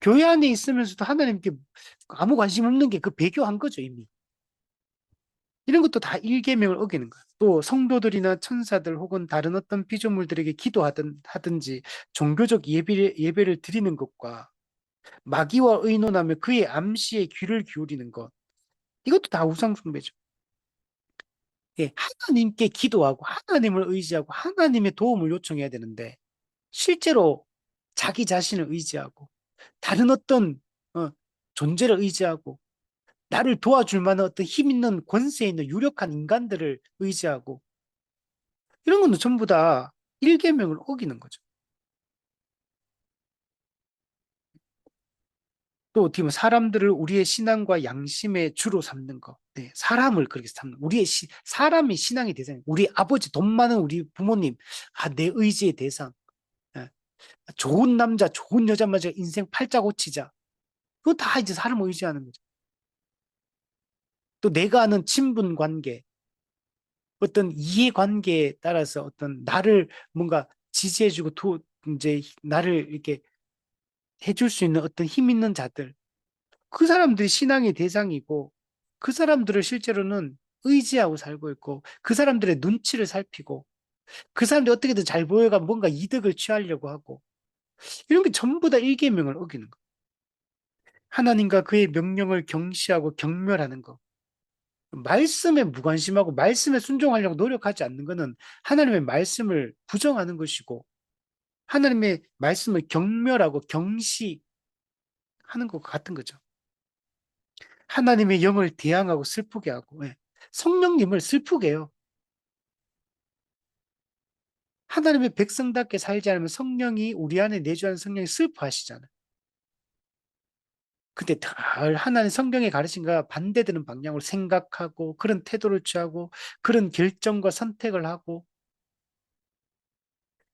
Speaker 1: 교회 안에 있으면서도 하나님께 아무 관심 없는 게 그 배교한 거죠, 이미. 이런 것도 다 일계명을 어기는 거야. 또 성도들이나 천사들 혹은 다른 어떤 피조물들에게 하든지 종교적 예배를 드리는 것과 마귀와 의논하며 그의 암시에 귀를 기울이는 것. 이것도 다 우상숭배죠. 예, 하나님께 기도하고 하나님을 의지하고 하나님의 도움을 요청해야 되는데 실제로 자기 자신을 의지하고 다른 어떤 어, 존재를 의지하고 나를 도와줄 만한 어떤 힘 있는 권세 있는 유력한 인간들을 의지하고 이런 건 전부 다 일계명을 어기는 거죠. 또 어떻게 보면 사람들을 우리의 신앙과 양심의 주로 삼는 거. 네, 사람을 그렇게 삼는 사람이 신앙의 대상. 우리 아버지, 돈 많은 우리 부모님, 내 의지의 대상. 예, 좋은 남자, 좋은 여자만 저 인생 팔자 고치자. 그거 다 이제 사람을 의지하는 거죠. 또 내가 아는 친분 관계, 어떤 이해관계에 따라서 어떤 나를 뭔가 지지해주고 이제 나를 이렇게 해줄 수 있는 어떤 힘 있는 자들. 그 사람들이 신앙의 대상이고 그 사람들을 실제로는 의지하고 살고 있고 그 사람들의 눈치를 살피고 그 사람들이 어떻게든 잘 보여가 뭔가 이득을 취하려고 하고 이런 게 전부 다 일계명을 어기는 거. 하나님과 그의 명령을 경시하고 경멸하는 거. 말씀에 무관심하고 말씀에 순종하려고 노력하지 않는 것은 하나님의 말씀을 부정하는 것이고 하나님의 말씀을 경멸하고 경시하는 것 같은 거죠. 하나님의 영을 대항하고 슬프게 하고 예. 성령님을 슬프게 해요. 하나님의 백성답게 살지 않으면 성령이 우리 안에 내주하는 성령이 슬퍼하시잖아요. 근데 늘 하나님 성경의 가르침과 반대되는 방향으로 생각하고 그런 태도를 취하고 그런 결정과 선택을 하고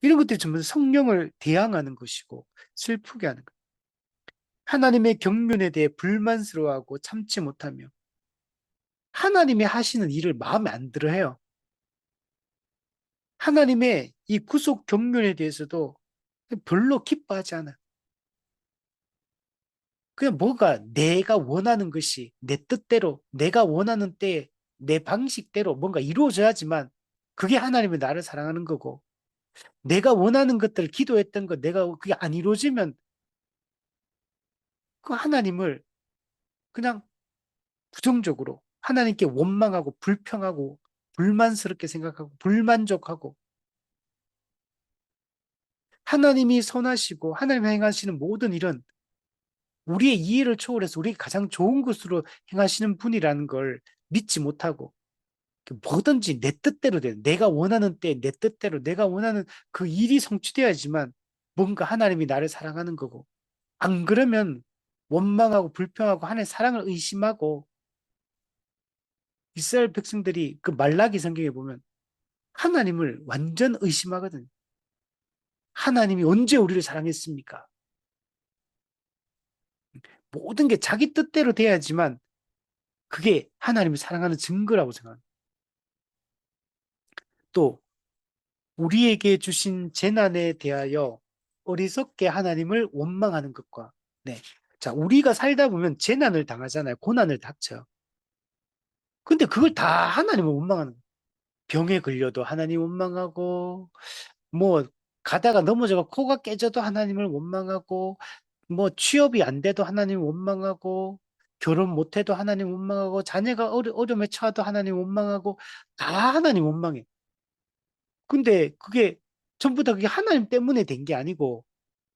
Speaker 1: 이런 것들이 전부 성령을 대항하는 것이고 슬프게 하는 것. 하나님의 경륜에 대해 불만스러워하고 참지 못하며 하나님이 하시는 일을 마음에 안 들어 해요. 하나님의 이 구속 경륜에 대해서도 별로 기뻐하지 않아요. 그냥 뭐가 내가 원하는 것이 내 뜻대로, 내가 원하는 때에 내 방식대로 뭔가 이루어져야지만 그게 하나님이 나를 사랑하는 거고, 내가 원하는 것들을 기도했던 것, 내가 그게 안 이루어지면 그 하나님을 그냥 부정적으로 하나님께 원망하고 불평하고 불만스럽게 생각하고 불만족하고 하나님이 선하시고 하나님 행하시는 모든 일은 우리의 이해를 초월해서 우리가 가장 좋은 것으로 행하시는 분이라는 걸 믿지 못하고 뭐든지 내 뜻대로 돼. 내가 원하는 때 내 뜻대로 내가 원하는 그 일이 성취돼야지만 뭔가 하나님이 나를 사랑하는 거고 안 그러면 원망하고 불평하고 하나님의 사랑을 의심하고 이스라엘 백성들이 그 말라기 성경에 보면 하나님을 완전 의심하거든요. 하나님이 언제 우리를 사랑했습니까? 모든 게 자기 뜻대로 돼야지만 그게 하나님을 사랑하는 증거라고 생각합니다. 또 우리에게 주신 재난에 대하여 어리석게 하나님을 원망하는 것과 네. 자, 우리가 살다 보면 재난을 당하잖아요. 고난을 닥쳐요. 근데 그걸 다 하나님을 원망하는 거예요. 병에 걸려도 하나님 원망하고 뭐 가다가 넘어져가 코가 깨져도 하나님을 원망하고 뭐 취업이 안 돼도 하나님 원망하고 결혼 못 해도 하나님 원망하고 자녀가 어려움에 처해도 하나님 원망하고 다 하나님 원망해. 근데 그게 전부 다 그게 하나님 때문에 된 게 아니고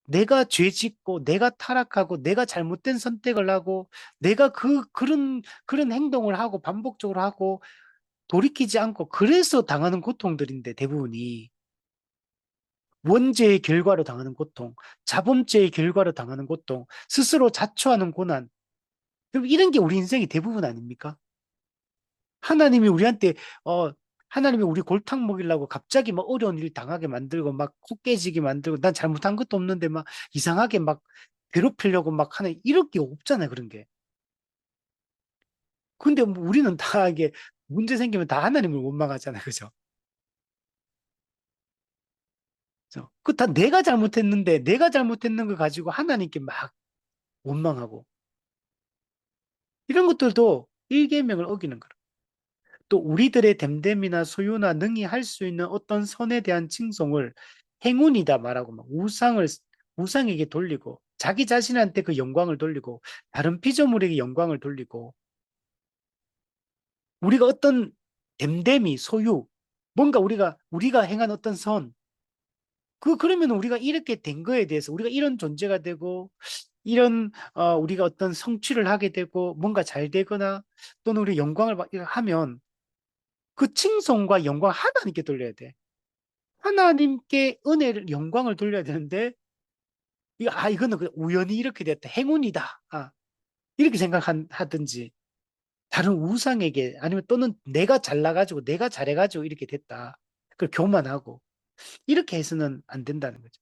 Speaker 1: 내가 죄 짓고 내가 타락하고 내가 잘못된 선택을 하고 내가 그런 행동을 하고 반복적으로 하고 돌이키지 않고 그래서 당하는 고통들인데 대부분이 원죄의 결과로 당하는 고통, 자범죄의 결과로 당하는 고통, 스스로 자초하는 고난. 그럼 이런 게 우리 인생의 대부분 아닙니까? 하나님이 우리한테 어 하나님이 우리 골탕 먹이려고 갑자기 막 어려운 일 당하게 만들고 막 코 깨지게 만들고 난 잘못한 것도 없는데 막 이상하게 막 괴롭히려고 막 하는 이럴 게 없잖아요, 그런 게. 근데 뭐 우리는 다 이게 문제 생기면 다 하나님을 원망하잖아요. 그죠? 그 다 내가 잘못했는데 내가 잘못했는 걸 가지고 하나님께 막 원망하고 이런 것들도 일계명을 어기는 거예요. 또 우리들의 됨됨이나 소유나 능히 할 수 있는 어떤 선에 대한 칭송을 행운이다 말하고 막 우상에게 돌리고 자기 자신한테 그 영광을 돌리고 다른 피조물에게 영광을 돌리고 우리가 어떤 됨됨이 소유 뭔가 우리가 행한 어떤 선 그러면 우리가 이렇게 된 거에 대해서 우리가 이런 존재가 되고 이런 우리가 어떤 성취를 하게 되고 뭔가 잘 되거나 또는 우리 영광을 하면 그 칭송과 영광 하나님께 돌려야 돼. 하나님께 은혜를 영광을 돌려야 되는데 이거는 그냥 우연히 이렇게 됐다. 행운이다. 이렇게 생각하든지, 다른 우상에게, 아니면 또는 내가 잘나가지고, 내가 잘해가지고 이렇게 됐다. 그걸 교만하고, 이렇게 해서는 안 된다는 거죠.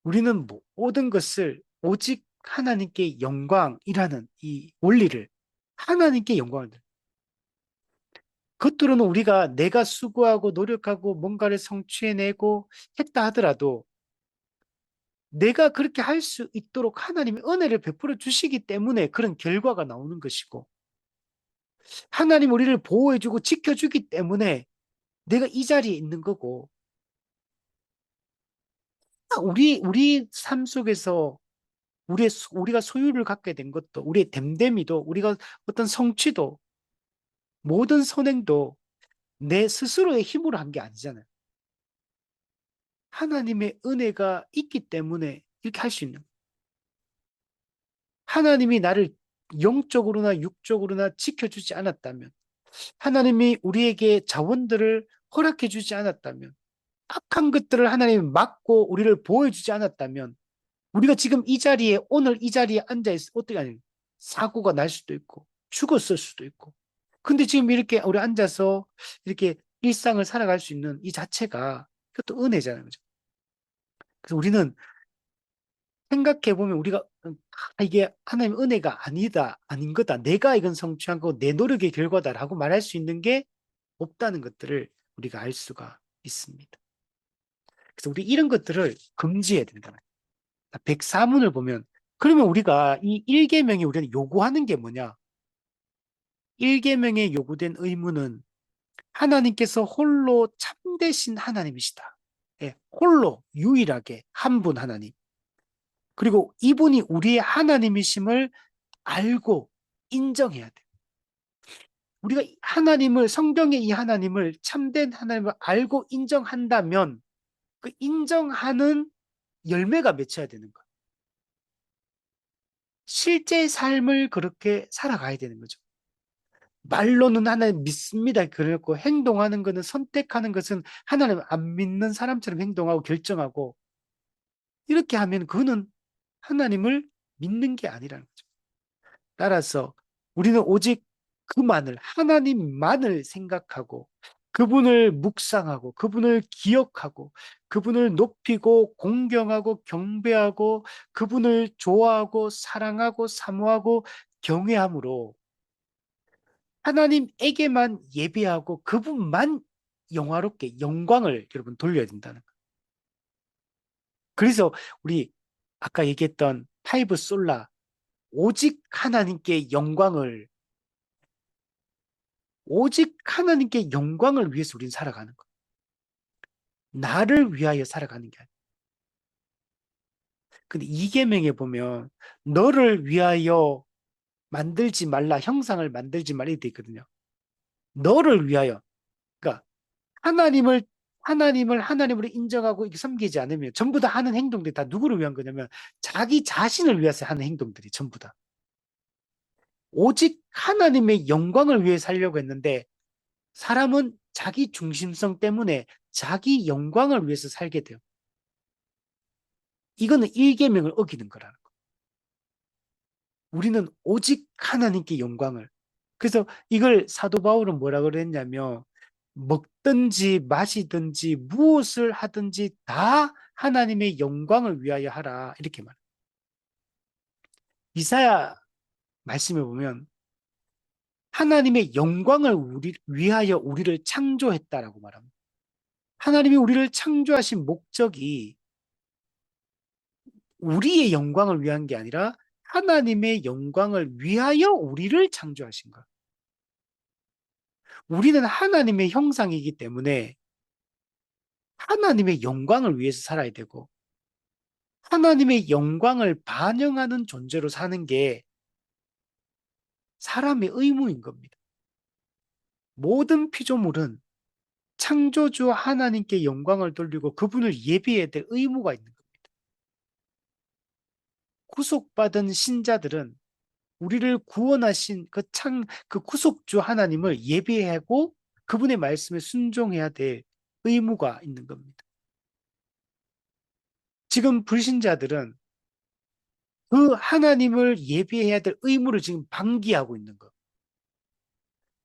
Speaker 1: 우리는 모든 것을 오직 하나님께 영광이라는 이 원리를, 하나님께 영광을 겉으로는 우리가 내가 수고하고 노력하고 뭔가를 성취해내고 했다 하더라도 내가 그렇게 할 수 있도록 하나님이 은혜를 베풀어 주시기 때문에 그런 결과가 나오는 것이고, 하나님 우리를 보호해주고 지켜주기 때문에 내가 이 자리에 있는 거고, 우리 삶 속에서 우리가 소유를 갖게 된 것도, 우리의 됨됨이도, 우리가 어떤 성취도, 모든 선행도 내 스스로의 힘으로 한 게 아니잖아요. 하나님의 은혜가 있기 때문에 이렇게 할 수 있는 거예요. 하나님이 나를 영적으로나 육적으로나 지켜주지 않았다면, 하나님이 우리에게 자원들을 허락해 주지 않았다면, 악한 것들을 하나님이 막고 우리를 보호해주지 않았다면, 우리가 지금 이 자리에, 오늘 이 자리에 앉아있어, 어떻게 하냐, 사고가 날 수도 있고, 죽었을 수도 있고. 근데 지금 이렇게 우리 앉아서 이렇게 일상을 살아갈 수 있는 이 자체가 그것도 은혜잖아요. 그죠? 그래서 우리는 생각해보면 우리가 이게 하나님 은혜가 아니다, 아닌 거다, 내가 이건 성취한 거고 내 노력의 결과다라고 말할 수 있는 게 없다는 것들을 우리가 알 수가 있습니다. 그래서 우리 이런 것들을 금지해야 된다. 104문을 보면, 그러면 우리가 이 1계명이 우리는 요구하는 게 뭐냐? 1계명에 요구된 의무는 하나님께서 홀로 참되신 하나님이시다. 예, 홀로 유일하게 한 분 하나님. 그리고 이분이 우리의 하나님이심을 알고 인정해야 돼. 우리가 하나님을, 성경의 이 하나님을, 참된 하나님을 알고 인정한다면 그 인정하는 열매가 맺혀야 되는 거야. 실제 삶을 그렇게 살아가야 되는 거죠. 말로는 하나님 믿습니다. 그랬고, 행동하는 것은, 선택하는 것은 하나님 안 믿는 사람처럼 행동하고 결정하고, 이렇게 하면 그거는 하나님을 믿는 게 아니라는 거죠. 따라서 우리는 오직 그만을, 하나님만을 생각하고, 그분을 묵상하고, 그분을 기억하고, 그분을 높이고, 공경하고, 경배하고, 그분을 좋아하고, 사랑하고, 사모하고, 경외함으로 하나님에게만 예배하고 그분만 영화롭게 영광을 여러분 돌려야 된다는 거예요. 그래서 우리 아까 얘기했던 파이브 솔라, 오직 하나님께 영광을, 오직 하나님께 영광을 위해서 우리는 살아가는 거예요. 나를 위하여 살아가는 게 아니에요. 근데 이계명에 보면 너를 위하여 만들지 말라, 형상을 만들지 말라 이렇게 있거든요. 너를 위하여. 그러니까 하나님을 하나님으로 인정하고 이렇게 섬기지 않으면 전부 다 하는 행동들이 다 누구를 위한 거냐면 자기 자신을 위해서 하는 행동들이 전부 다. 오직 하나님의 영광을 위해 살려고 했는데 사람은 자기 중심성 때문에 자기 영광을 위해서 살게 돼요. 이거는 일계명을 어기는 거라는 거. 우리는 오직 하나님께 영광을. 그래서 이걸 사도 바울은 뭐라 그랬냐면 먹든지 마시든지 무엇을 하든지 다 하나님의 영광을 위하여 하라 이렇게 말해요. 이사야 말씀에 보면 하나님의 영광을 위하여 우리를 창조했다라고 말합니다. 하나님이 우리를 창조하신 목적이 우리의 영광을 위한 게 아니라 하나님의 영광을 위하여 우리를 창조하신 거예요. 우리는 하나님의 형상이기 때문에 하나님의 영광을 위해서 살아야 되고 하나님의 영광을 반영하는 존재로 사는 게 사람의 의무인 겁니다. 모든 피조물은 창조주 하나님께 영광을 돌리고 그분을 예배해야 될 의무가 있는 겁니다. 구속받은 신자들은 우리를 구원하신 그 구속주 하나님을 예배하고 그분의 말씀에 순종해야 될 의무가 있는 겁니다. 지금 불신자들은 그 하나님을 예배해야 될 의무를 지금 방기하고 있는 거.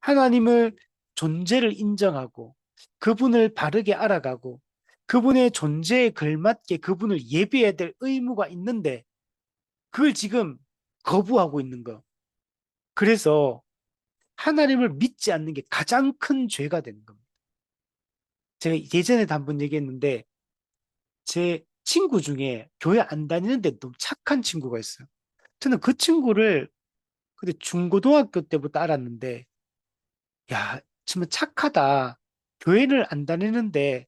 Speaker 1: 하나님을 존재를 인정하고 그분을 바르게 알아가고 그분의 존재에 걸맞게 그분을 예배해야 될 의무가 있는데 그걸 지금 거부하고 있는 거. 그래서 하나님을 믿지 않는 게 가장 큰 죄가 되는 겁니다. 제가 예전에도 한 번 얘기했는데 제 친구 중에 교회 안 다니는데 너무 착한 친구가 있어요. 저는 그 친구를 근데 중고등학교 때부터 알았는데 야, 정말 착하다. 교회를 안 다니는데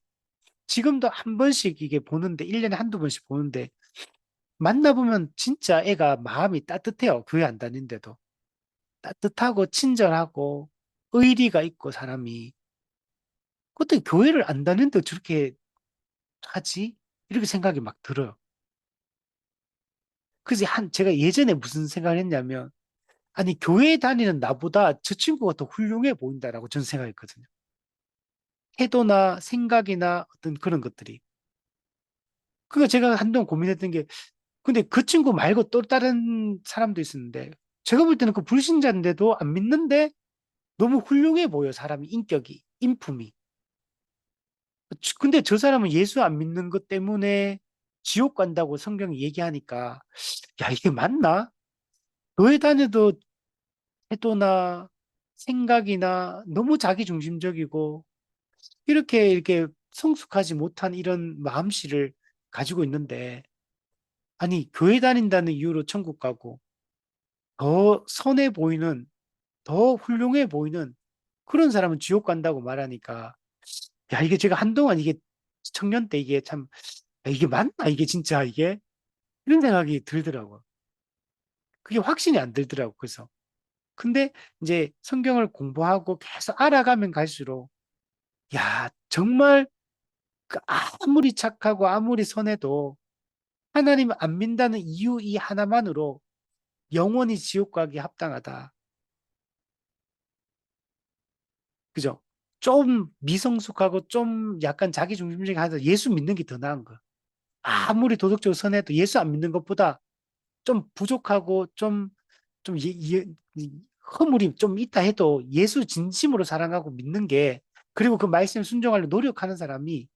Speaker 1: 지금도 한 번씩 이게 보는데 1년에 한두 번씩 보는데 만나보면 진짜 애가 마음이 따뜻해요. 교회 안 다니는데도. 따뜻하고 친절하고 의리가 있고 사람이. 어떻게 교회를 안 다니는데 저렇게 하지? 이렇게 생각이 막 들어요. 그래서 제가 예전에 무슨 생각을 했냐면 아니 교회 다니는 나보다 저 친구가 더 훌륭해 보인다라고 저는 생각했거든요. 태도나 생각이나 어떤 그런 것들이. 그거 제가 한동안 고민했던 게 근데 그 친구 말고 또 다른 사람도 있었는데 제가 볼 때는 그 불신자인데도 안 믿는데 너무 훌륭해 보여 사람이 인격이 인품이. 근데 저 사람은 예수 안 믿는 것 때문에 지옥 간다고 성경이 얘기하니까 야 이게 맞나? 교회 다녀도 태도나 생각이나 너무 자기중심적이고 이렇게 성숙하지 못한 이런 마음씨를 가지고 있는데 아니 교회 다닌다는 이유로 천국 가고 더 선해 보이는 더 훌륭해 보이는 그런 사람은 지옥 간다고 말하니까 야 이게 제가 한동안 이게 청년 때 이게 참 야, 이게 맞나 이게 진짜 이게 이런 생각이 들더라고요. 그게 확신이 안 들더라고 그래서 근데 이제 성경을 공부하고 계속 알아가면 갈수록 야 정말 그 아무리 착하고 아무리 선해도 하나님 안 믿는다는 이유 이 하나만으로 영원히 지옥 가기 합당하다. 그죠? 좀 미성숙하고 좀 약간 자기중심적인 하다 예수 믿는 게 더 나은 거야. 아무리 도덕적으로 선해도 예수 안 믿는 것보다 좀 부족하고 좀 허물이 좀 있다 해도 예수 진심으로 사랑하고 믿는 게 그리고 그 말씀 순종하려 노력하는 사람이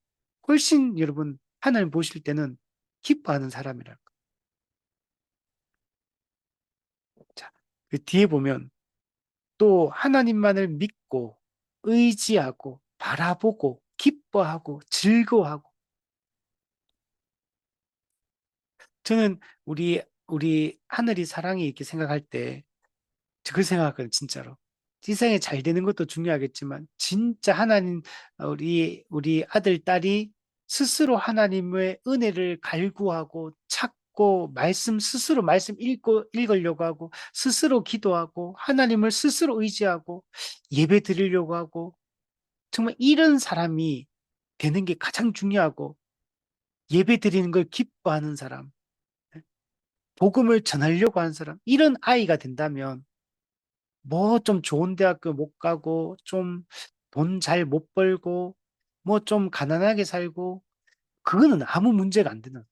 Speaker 1: 훨씬 여러분 하나님 보실 때는 기뻐하는 사람이랄까. 자, 그 뒤에 보면 또 하나님만을 믿고 의지하고 바라보고 기뻐하고 즐거워하고 저는 우리 하늘이 사랑이 이렇게 생각할 때 그 생각하거든요, 진짜로. 세상에 잘 되는 것도 중요하겠지만 진짜 하나님 우리 아들 딸이 스스로 하나님의 은혜를 갈구하고 찾고 말씀 스스로 말씀 읽으려고 하고 스스로 기도하고 하나님을 스스로 의지하고 예배 드리려고 하고 정말 이런 사람이 되는 게 가장 중요하고 예배 드리는 걸 기뻐하는 사람, 복음을 전하려고 하는 사람, 이런 아이가 된다면 뭐 좀 좋은 대학교 못 가고 좀 돈 잘 못 벌고 뭐 좀 가난하게 살고 그거는 아무 문제가 안 되는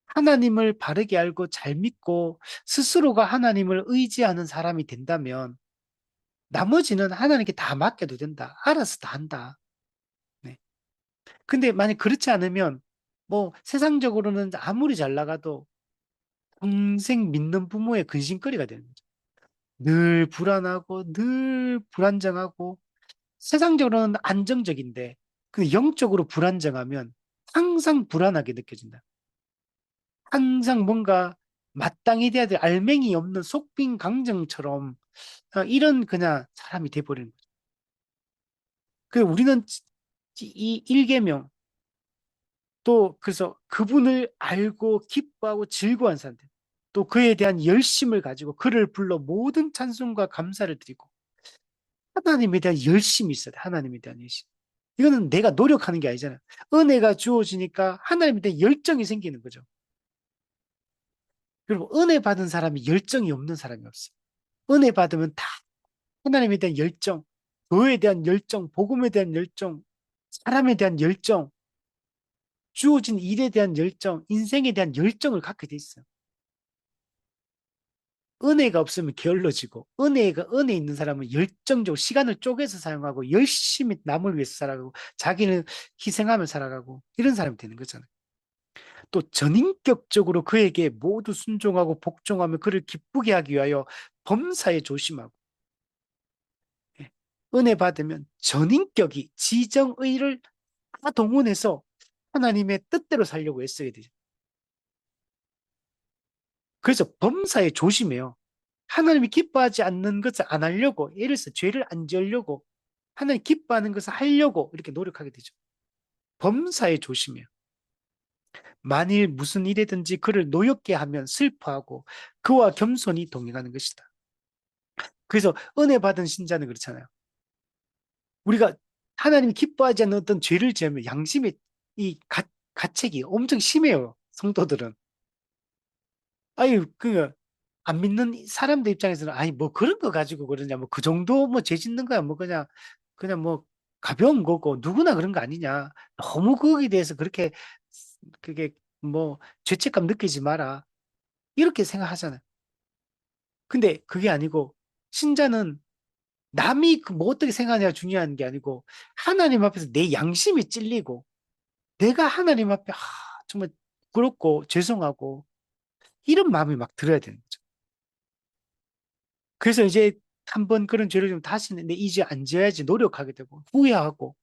Speaker 1: 하나님을 바르게 알고 잘 믿고 스스로가 하나님을 의지하는 사람이 된다면 나머지는 하나님께 다 맡겨도 된다. 알아서 다 한다. 네. 근데 만약 그렇지 않으면 뭐 세상적으로는 아무리 잘 나가도 평생 믿는 부모의 근심거리가 되는 거죠. 늘 불안하고 늘 불안정하고 세상적으로는 안정적인데 근데 영적으로 불안정하면 항상 불안하게 느껴진다. 항상 뭔가 마땅히 돼야 될 알맹이 없는 속빈 강정처럼 이런 그냥 사람이 돼버리는 거죠. 그 우리는 이 일계명 또 그래서 그분을 알고 기뻐하고 즐거워하는 사람들 또 그에 대한 열심을 가지고 그를 불러 모든 찬송과 감사를 드리고 하나님에 대한 열심이 있어야 돼. 하나님에 대한 열심. 이거는 내가 노력하는 게 아니잖아. 은혜가 주어지니까 하나님에 대한 열정이 생기는 거죠. 그리고 은혜 받은 사람이 열정이 없는 사람이 없어. 은혜 받으면 다 하나님에 대한 열정, 교회에 대한 열정, 복음에 대한 열정, 사람에 대한 열정, 주어진 일에 대한 열정, 인생에 대한 열정을 갖게 돼 있어요. 은혜가 없으면 게을러지고, 은혜 있는 사람은 열정적으로 시간을 쪼개서 사용하고, 열심히 남을 위해서 살아가고, 자기는 희생하며 살아가고, 이런 사람이 되는 거잖아요. 또 전인격적으로 그에게 모두 순종하고 복종하며 그를 기쁘게 하기 위하여 범사에 조심하고, 예. 은혜 받으면 전인격이 지정의를 다 동원해서 하나님의 뜻대로 살려고 애써야 되죠. 그래서 범사에 조심해요. 하나님이 기뻐하지 않는 것을 안 하려고, 예를 들어서 죄를 안 지으려고, 하나님 기뻐하는 것을 하려고 이렇게 노력하게 되죠. 범사에 조심해요. 만일 무슨 일이든지 그를 노엽게 하면 슬퍼하고 그와 겸손히 동행하는 것이다. 그래서 은혜 받은 신자는 그렇잖아요. 우리가 하나님이 기뻐하지 않는 어떤 죄를 지으면 양심의 이 가책이 엄청 심해요. 성도들은. 아유, 안 믿는 사람들 입장에서는, 아니, 뭐 그런 거 가지고 그러냐. 뭐 그 정도 뭐 죄 짓는 거야. 뭐 그냥 뭐 가벼운 거고 누구나 그런 거 아니냐. 너무 거기에 대해서 그게 뭐 죄책감 느끼지 마라. 이렇게 생각하잖아요. 근데 그게 아니고 신자는 남이 뭐 어떻게 생각하냐가 중요한 게 아니고 하나님 앞에서 내 양심이 찔리고 내가 하나님 앞에 정말 부끄럽고 죄송하고 이런 마음이 막 들어야 되는 거죠. 그래서 이제 한번 그런 죄를 좀 다시는 내 이제 안 지어야지 노력하게 되고 후회하고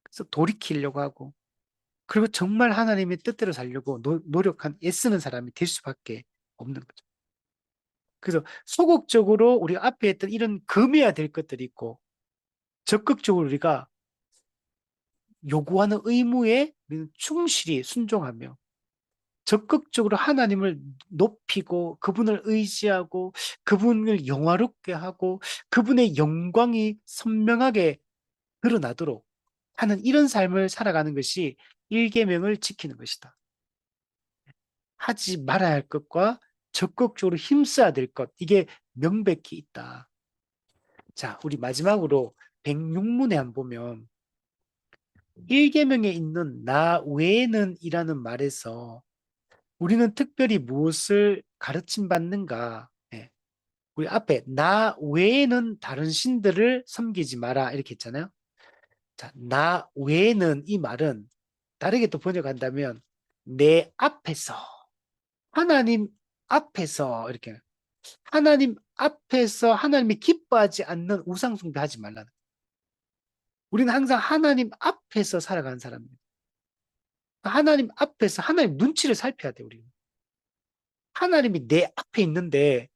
Speaker 1: 그래서 돌이키려고 하고 그리고 정말 하나님의 뜻대로 살려고 애쓰는 사람이 될 수밖에 없는 거죠. 그래서 소극적으로 우리 앞에 했던 이런 금해야 될 것들이 있고 적극적으로 우리가 요구하는 의무에 우리는 충실히 순종하며 적극적으로 하나님을 높이고 그분을 의지하고 그분을 영화롭게 하고 그분의 영광이 선명하게 드러나도록 하는 이런 삶을 살아가는 것이 일계명을 지키는 것이다. 하지 말아야 할 것과 적극적으로 힘써야 될 것, 이게 명백히 있다. 자, 우리 마지막으로 백육문에 한번 보면 일계명에 있는 나 외에는 이라는 말에서 우리는 특별히 무엇을 가르침 받는가? 예. 우리 앞에 나 외에는 다른 신들을 섬기지 마라 이렇게 했잖아요. 자, 나 외에는 이 말은 다르게 또 번역한다면 내 앞에서 하나님 앞에서 이렇게 하나님 앞에서 하나님이 기뻐하지 않는 우상 숭배하지 말라는. 우리는 항상 하나님 앞에서 살아가는 사람입니다. 하나님 앞에서 하나님 눈치를 살펴야 돼 우리는. 하나님이 내 앞에 있는데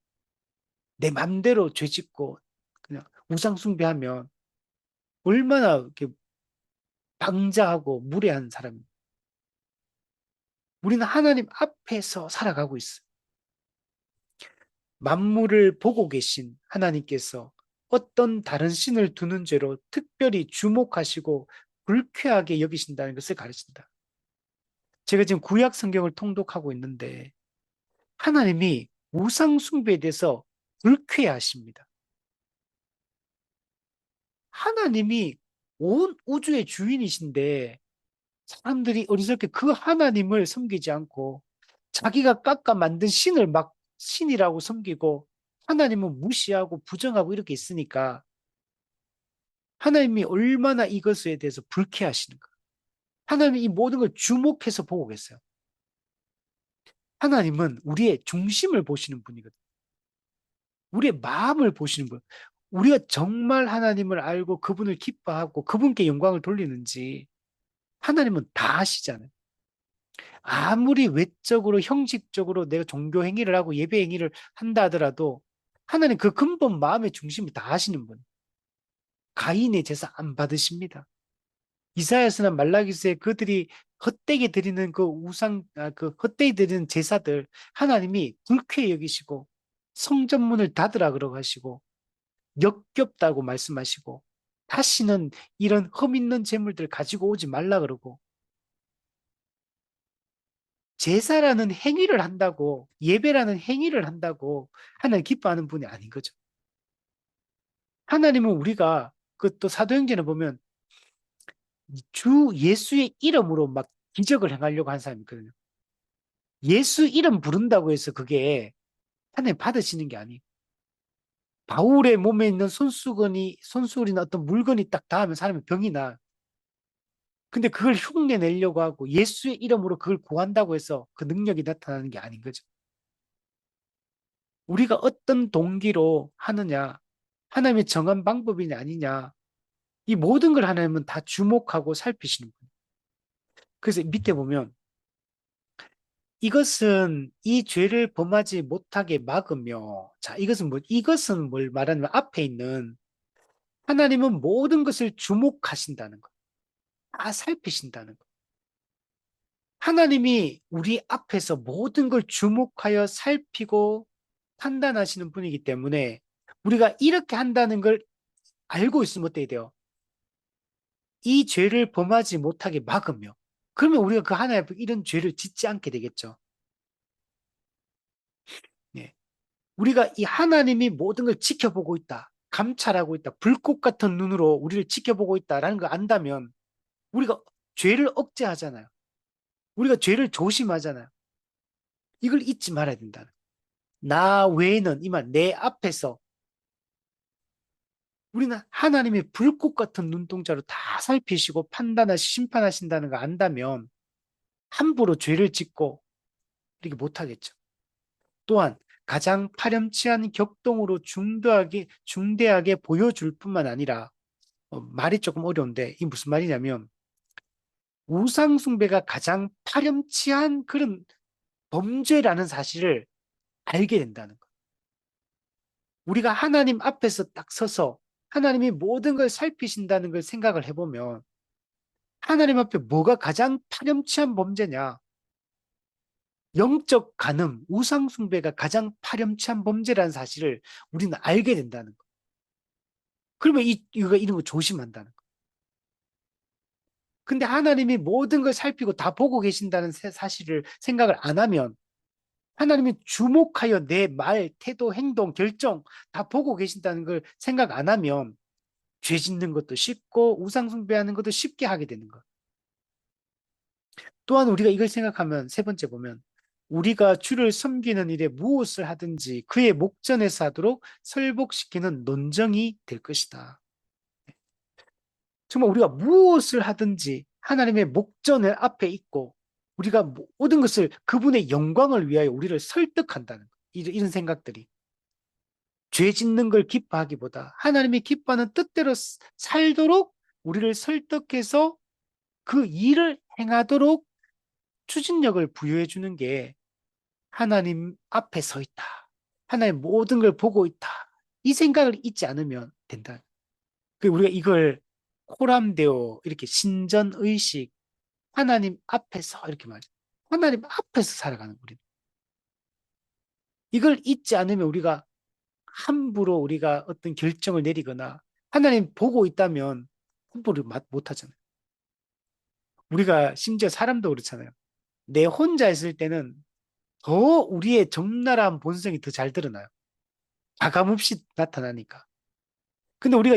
Speaker 1: 내 맘대로 죄짓고 그냥 우상 숭배하면 얼마나 이렇게 방자하고 무례한 사람입니다. 우리는 하나님 앞에서 살아가고 있어요. 만물을 보고 계신 하나님께서 어떤 다른 신을 두는 죄로 특별히 주목하시고 불쾌하게 여기신다는 것을 가르친다. 제가 지금 구약 성경을 통독하고 있는데 하나님이 우상 숭배에 대해서 불쾌하십니다. 하나님이 온 우주의 주인이신데 사람들이 어리석게 그 하나님을 섬기지 않고 자기가 깎아 만든 신을 막 신이라고 섬기고 하나님은 무시하고 부정하고 이렇게 있으니까 하나님이 얼마나 이것에 대해서 불쾌하시는가. 하나님이 이 모든 걸 주목해서 보고 계세요. 하나님은 우리의 중심을 보시는 분이거든요. 우리의 마음을 보시는 분. 우리가 정말 하나님을 알고 그분을 기뻐하고 그분께 영광을 돌리는지 하나님은 다 아시잖아요. 아무리 외적으로 형식적으로 내가 종교 행위를 하고 예배 행위를 한다 하더라도 하나님 그 근본 마음의 중심을 다 아시는 분. 가인의 제사 안 받으십니다. 이사야서나 말라기서에 그들이 헛되게 드리는 그 헛되게 드리는 제사들 하나님이 불쾌히 여기시고 성전문을 닫으라 그러고 하시고 역겹다고 말씀하시고 다시는 이런 흠 있는 재물들 가지고 오지 말라 그러고 제사라는 행위를 한다고 예배라는 행위를 한다고 하나님 기뻐하는 분이 아닌 거죠. 하나님은 우리가 그 또 사도행전에 보면 주 예수의 이름으로 막 기적을 행하려고 한 사람이 있거든요. 예수 이름 부른다고 해서 그게 하나님 받으시는 게 아니에요. 바울의 몸에 있는 손수건이나 어떤 물건이 딱 닿으면 사람이 병이 나. 근데 그걸 흉내 내려고 하고 예수의 이름으로 그걸 구한다고 해서 그 능력이 나타나는 게 아닌 거죠. 우리가 어떤 동기로 하느냐, 하나님의 정한 방법이냐 아니냐, 이 모든 걸 하나님은 다 주목하고 살피시는 거예요. 그래서 밑에 보면 이것은 이 죄를 범하지 못하게 막으며, 자, 이것은 뭘 말하냐면 앞에 있는 하나님은 모든 것을 주목하신다는 거, 다 살피신다는 거. 하나님이 우리 앞에서 모든 걸 주목하여 살피고 판단하시는 분이기 때문에 우리가 이렇게 한다는 걸 알고 있으면 어떻게 돼요? 이 죄를 범하지 못하게 막으며, 그러면 우리가 그 하나님 앞에 이런 죄를 짓지 않게 되겠죠. 예. 우리가 이 하나님이 모든 걸 지켜보고 있다, 감찰하고 있다, 불꽃 같은 눈으로 우리를 지켜보고 있다라는 걸 안다면 우리가 죄를 억제하잖아요. 우리가 죄를 조심하잖아요. 이걸 잊지 말아야 된다. 나 외에는 이만 내 앞에서 우리는 하나님의 불꽃 같은 눈동자로 다 살피시고 판단하시 심판하신다는 걸 안다면 함부로 죄를 짓고 이렇게 못하겠죠. 또한 가장 파렴치한 격동으로 중대하게 보여줄 뿐만 아니라 말이 조금 어려운데 이 무슨 말이냐면 우상숭배가 가장 파렴치한 그런 범죄라는 사실을 알게 된다는 거. 우리가 하나님 앞에서 딱 서서 하나님이 모든 걸 살피신다는 걸 생각을 해보면 하나님 앞에 뭐가 가장 파렴치한 범죄냐? 영적 간음, 우상숭배가 가장 파렴치한 범죄라는 사실을 우리는 알게 된다는 거. 그러면 이런 거 조심한다는 거. 근데 하나님이 모든 걸 살피고 다 보고 계신다는 사실을 생각을 안 하면 하나님이 주목하여 내 말, 태도, 행동, 결정 다 보고 계신다는 걸 생각 안 하면 죄 짓는 것도 쉽고 우상숭배하는 것도 쉽게 하게 되는 거. 또한 우리가 이걸 생각하면 세 번째 보면 우리가 주를 섬기는 일에 무엇을 하든지 그의 목전에서 하도록 설복시키는 논정이 될 것이다. 정말 우리가 무엇을 하든지 하나님의 목전을 앞에 있고 우리가 모든 것을 그분의 영광을 위하여 우리를 설득한다는 것. 이런 생각들이 죄 짓는 걸 기뻐하기보다 하나님이 기뻐하는 뜻대로 살도록 우리를 설득해서 그 일을 행하도록 추진력을 부여해 주는 게 하나님 앞에 서 있다. 하나님 모든 걸 보고 있다. 이 생각을 잊지 않으면 된다. 우리가 이걸 코람데오 이렇게 신전의식 하나님 앞에서 이렇게 말이죠. 하나님 앞에서 살아가는 우리. 이걸 잊지 않으면 우리가 함부로 우리가 어떤 결정을 내리거나 하나님 보고 있다면 함부로 못 하잖아요. 우리가 심지어 사람도 그렇잖아요. 내 혼자 있을 때는 더 우리의 적나라한 본성이 더 잘 드러나요. 가감없이 나타나니까. 근데 우리가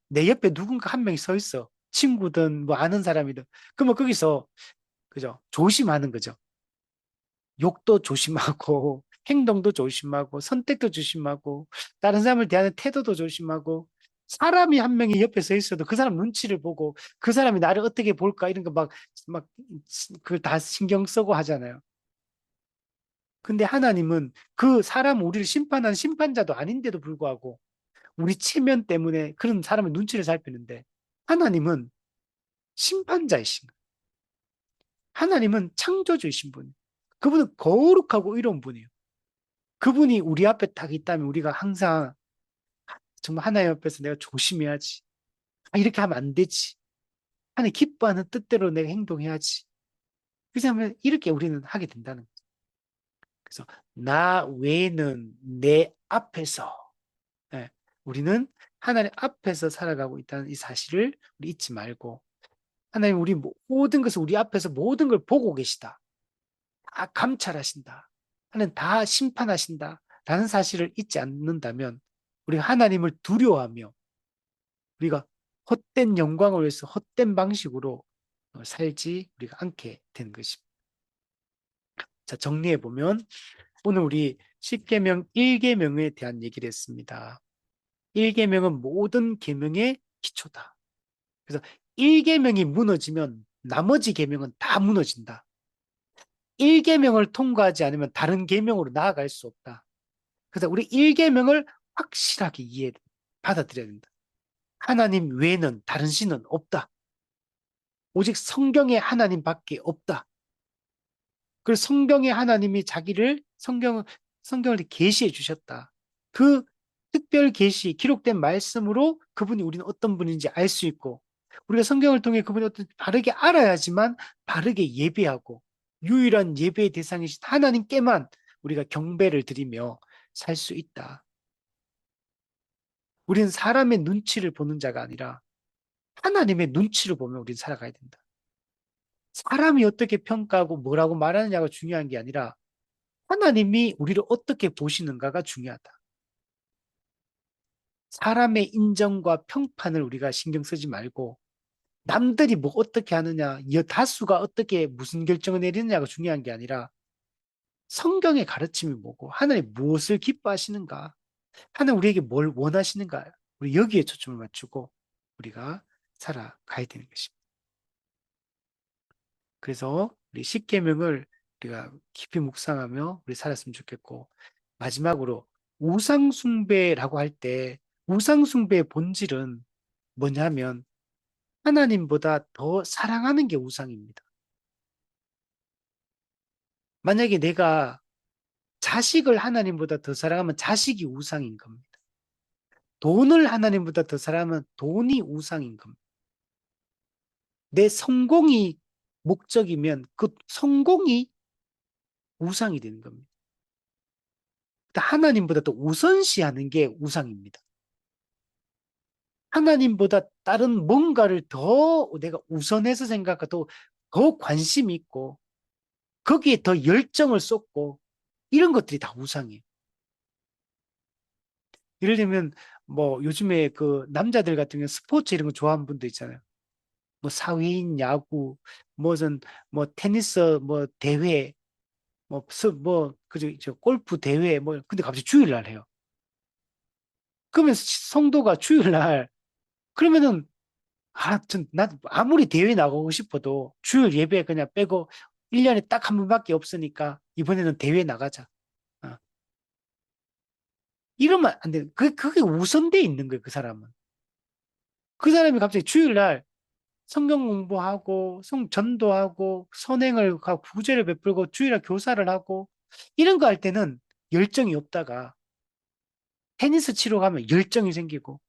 Speaker 1: 내 옆에 누군가 한 명이 서 있어. 친구든 뭐 아는 사람이든. 그러면 거기서, 그죠? 조심하는 거죠. 욕도 조심하고, 행동도 조심하고, 선택도 조심하고, 다른 사람을 대하는 태도도 조심하고, 사람이 한 명이 옆에 서 있어도 그 사람 눈치를 보고, 그 사람이 나를 어떻게 볼까, 이런 거 그걸 다 신경 쓰고 하잖아요. 근데 하나님은 그 사람 우리를 심판하는 심판자도 아닌데도 불구하고, 우리 체면 때문에 그런 사람의 눈치를 살피는데, 하나님은 심판자이신 거예요. 하나님은 창조주이신 분이에요. 그분은 거룩하고 이로운 분이에요. 그분이 우리 앞에 딱 있다면 우리가 항상 정말 하나님 앞에서 내가 조심해야지. 이렇게 하면 안 되지. 하나님 기뻐하는 뜻대로 내가 행동해야지. 그래서 하면 이렇게 우리는 하게 된다는 거죠. 그래서 나 외에는 내 앞에서 예, 우리는 하나님 앞에서 살아가고 있다는 이 사실을 우리 잊지 말고 하나님 우리 모든 것을 우리 앞에서 모든 걸 보고 계시다. 다 감찰하신다. 하나님 다 심판하신다. 라는 사실을 잊지 않는다면 우리가 하나님을 두려워하며 우리가 헛된 영광을 위해서 헛된 방식으로 살지 우리가 않게 되는 것입니다. 자, 정리해 보면 오늘 우리 10계명 1계명에 대한 얘기를 했습니다. 1계명은 모든 계명의 기초다. 그래서 1계명이 무너지면 나머지 계명은 다 무너진다. 1계명을 통과하지 않으면 다른 계명으로 나아갈 수 없다. 그래서 우리 1계명을 확실하게 받아들여야 된다. 하나님 외에는 다른 신은 없다. 오직 성경에 하나님밖에 없다. 그래서 성경에 하나님이 성경을 계시해 주셨다. 그 특별 계시, 기록된 말씀으로 그분이 우리는 어떤 분인지 알 수 있고, 우리가 성경을 통해 그분이 어떤 바르게 알아야지만 바르게 예배하고, 유일한 예배의 대상이신 하나님께만 우리가 경배를 드리며 살 수 있다. 우리는 사람의 눈치를 보는 자가 아니라 하나님의 눈치를 보며 우리는 살아가야 된다. 사람이 어떻게 평가하고 뭐라고 말하느냐가 중요한 게 아니라 하나님이 우리를 어떻게 보시는가가 중요하다. 사람의 인정과 평판을 우리가 신경 쓰지 말고 남들이 뭐 어떻게 하느냐, 다수가 어떻게 무슨 결정을 내리느냐가 중요한 게 아니라 성경의 가르침이 뭐고 하나님 무엇을 기뻐하시는가, 하나님 우리에게 뭘 원하시는가, 우리 여기에 초점을 맞추고 우리가 살아가야 되는 것입니다. 그래서 우리 십계명을 우리가 깊이 묵상하며 우리 살았으면 좋겠고, 마지막으로 우상숭배라고 할 때 우상숭배의 본질은 뭐냐면 하나님보다 더 사랑하는 게 우상입니다. 만약에 내가 자식을 하나님보다 더 사랑하면 자식이 우상인 겁니다. 돈을 하나님보다 더 사랑하면 돈이 우상인 겁니다. 내 성공이 목적이면 그 성공이 우상이 되는 겁니다. 하나님보다 더 우선시하는 게 우상입니다. 하나님보다 다른 뭔가를 더 내가 우선해서 생각하고 더 관심이 있고 거기에 더 열정을 쏟고 이런 것들이 다 우상이에요. 예를 들면 뭐 요즘에 그 남자들 같은 경우 스포츠 이런 거 좋아하는 분도 있잖아요. 뭐 사회인 야구, 무슨 뭐 테니스 뭐 대회, 뭐 그저 골프 대회 뭐 근데 갑자기 주일날 해요. 그러면 성도가 주일날 그러면은 난 아무리 대회 나가고 싶어도 주일 예배 그냥 빼고 1년에 딱 한 번밖에 없으니까 이번에는 대회 나가자. 어. 이러면 안 돼. 그게 우선돼 있는 거예요, 그 사람은. 그 사람이 갑자기 주일날 성경 공부하고, 전도하고, 선행을 하고, 구제를 베풀고, 주일날 교사를 하고, 이런 거 할 때는 열정이 없다가, 테니스 치러 가면 열정이 생기고,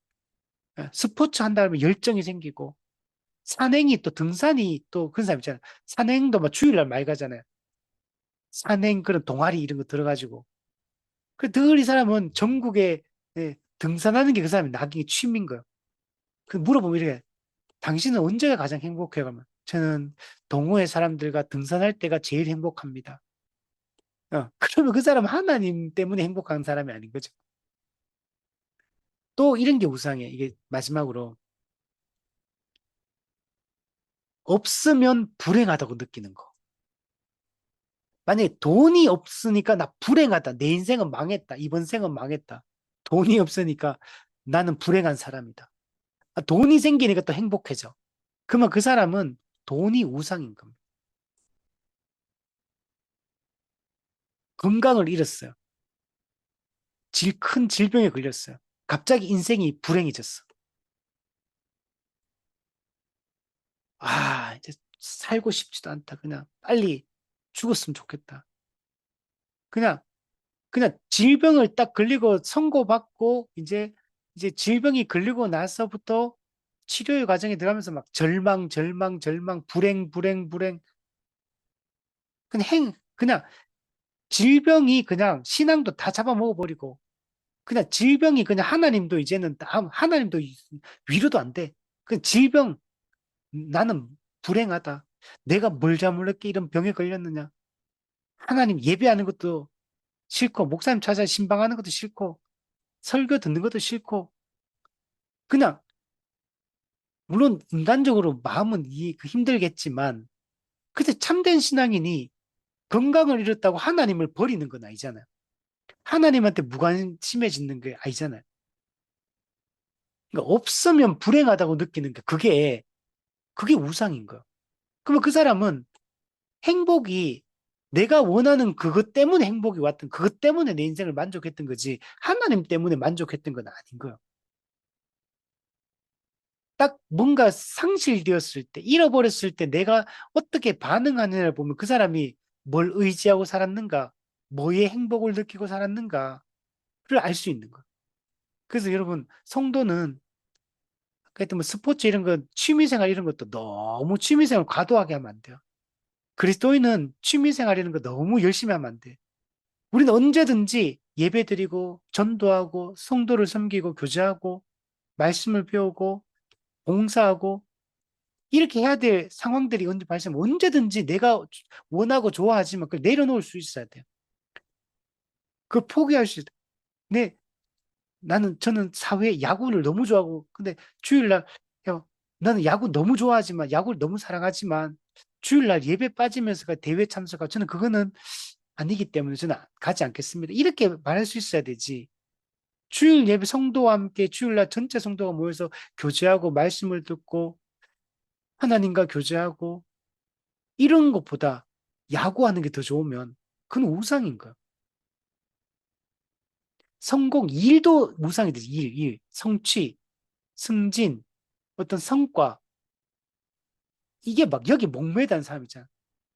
Speaker 1: 스포츠 한다 하면 열정이 생기고, 산행이 또 등산이 또 그런 사람 있잖아요. 산행도 막 주일날 많이 가잖아요. 산행 그런 동아리 이런 거 들어가지고. 늘 이 사람은 전국에 등산하는 게 그 사람이 낙인 취미인 거예요. 물어보면 이렇게, 당신은 언제가 가장 행복해요? 그러면 저는 동호회 사람들과 등산할 때가 제일 행복합니다. 그러면 그 사람은 하나님 때문에 행복한 사람이 아닌 거죠. 또 이런 게 우상이에요. 이게 마지막으로 없으면 불행하다고 느끼는 거. 만약에 돈이 없으니까 나 불행하다. 내 인생은 망했다. 이번 생은 망했다. 돈이 없으니까 나는 불행한 사람이다. 돈이 생기니까 또 행복해져. 그러면 그 사람은 돈이 우상인 겁니다. 건강을 잃었어요. 큰 질병에 걸렸어요. 갑자기 인생이 불행해졌어. 이제 살고 싶지도 않다. 그냥 빨리 죽었으면 좋겠다. 그냥, 그냥 질병을 딱 걸리고 선고받고, 이제 질병이 걸리고 나서부터 치료의 과정에 들어가면서 막 절망, 절망, 절망, 불행, 불행, 불행. 그냥 질병이 그냥 신앙도 다 잡아먹어버리고, 그냥 질병이 그냥 하나님도 이제는 하나님도 위로도 안 돼. 그 질병, 나는 불행하다. 내가 뭘 잘못했게 이런 병에 걸렸느냐. 하나님 예배하는 것도 싫고, 목사님 찾아 신방하는 것도 싫고, 설교 듣는 것도 싫고, 그냥 물론 인간적으로 마음은 힘들겠지만, 근데 참된 신앙인이 건강을 잃었다고 하나님을 버리는 건 아니잖아요. 하나님한테 무관심해지는 게 아니잖아요. 그러니까 없으면 불행하다고 느끼는 게 그게 우상인 거예요. 그러면 그 사람은 행복이 내가 원하는 그것 때문에 행복이 왔던 그것 때문에 내 인생을 만족했던 거지 하나님 때문에 만족했던 건 아닌 거예요. 딱 뭔가 상실되었을 때, 잃어버렸을 때 내가 어떻게 반응하느냐를 보면 그 사람이 뭘 의지하고 살았는가, 뭐에 행복을 느끼고 살았는가를 알 수 있는 거예요. 그래서 여러분, 성도는 하여튼 뭐 스포츠 이런 거, 취미생활 이런 것도 너무 취미생활 과도하게 하면 안 돼요. 그리스도인은 취미생활 이런 거 너무 열심히 하면 안 돼. 우리는 언제든지 예배드리고 전도하고 성도를 섬기고 교제하고 말씀을 배우고 봉사하고 이렇게 해야 될 상황들이 언제 발생하면 언제든지 내가 원하고 좋아하지만 그걸 내려놓을 수 있어야 돼요. 그걸 포기할 수 있어요. 네, 저는 사회 야구를 너무 좋아하고 근데 주일날 야, 나는 야구 너무 좋아하지만 야구를 너무 사랑하지만 주일날 예배 빠지면서 대회 참석하고 저는 그거는 아니기 때문에 저는 가지 않겠습니다. 이렇게 말할 수 있어야 되지. 주일 예배 성도와 함께 주일날 전체 성도가 모여서 교제하고 말씀을 듣고 하나님과 교제하고 이런 것보다 야구하는 게 더 좋으면 그건 우상인 거야. 성공, 일도 우상이 되지. 성취, 승진, 어떤 성과. 이게 막 여기 목매다는 사람이잖아.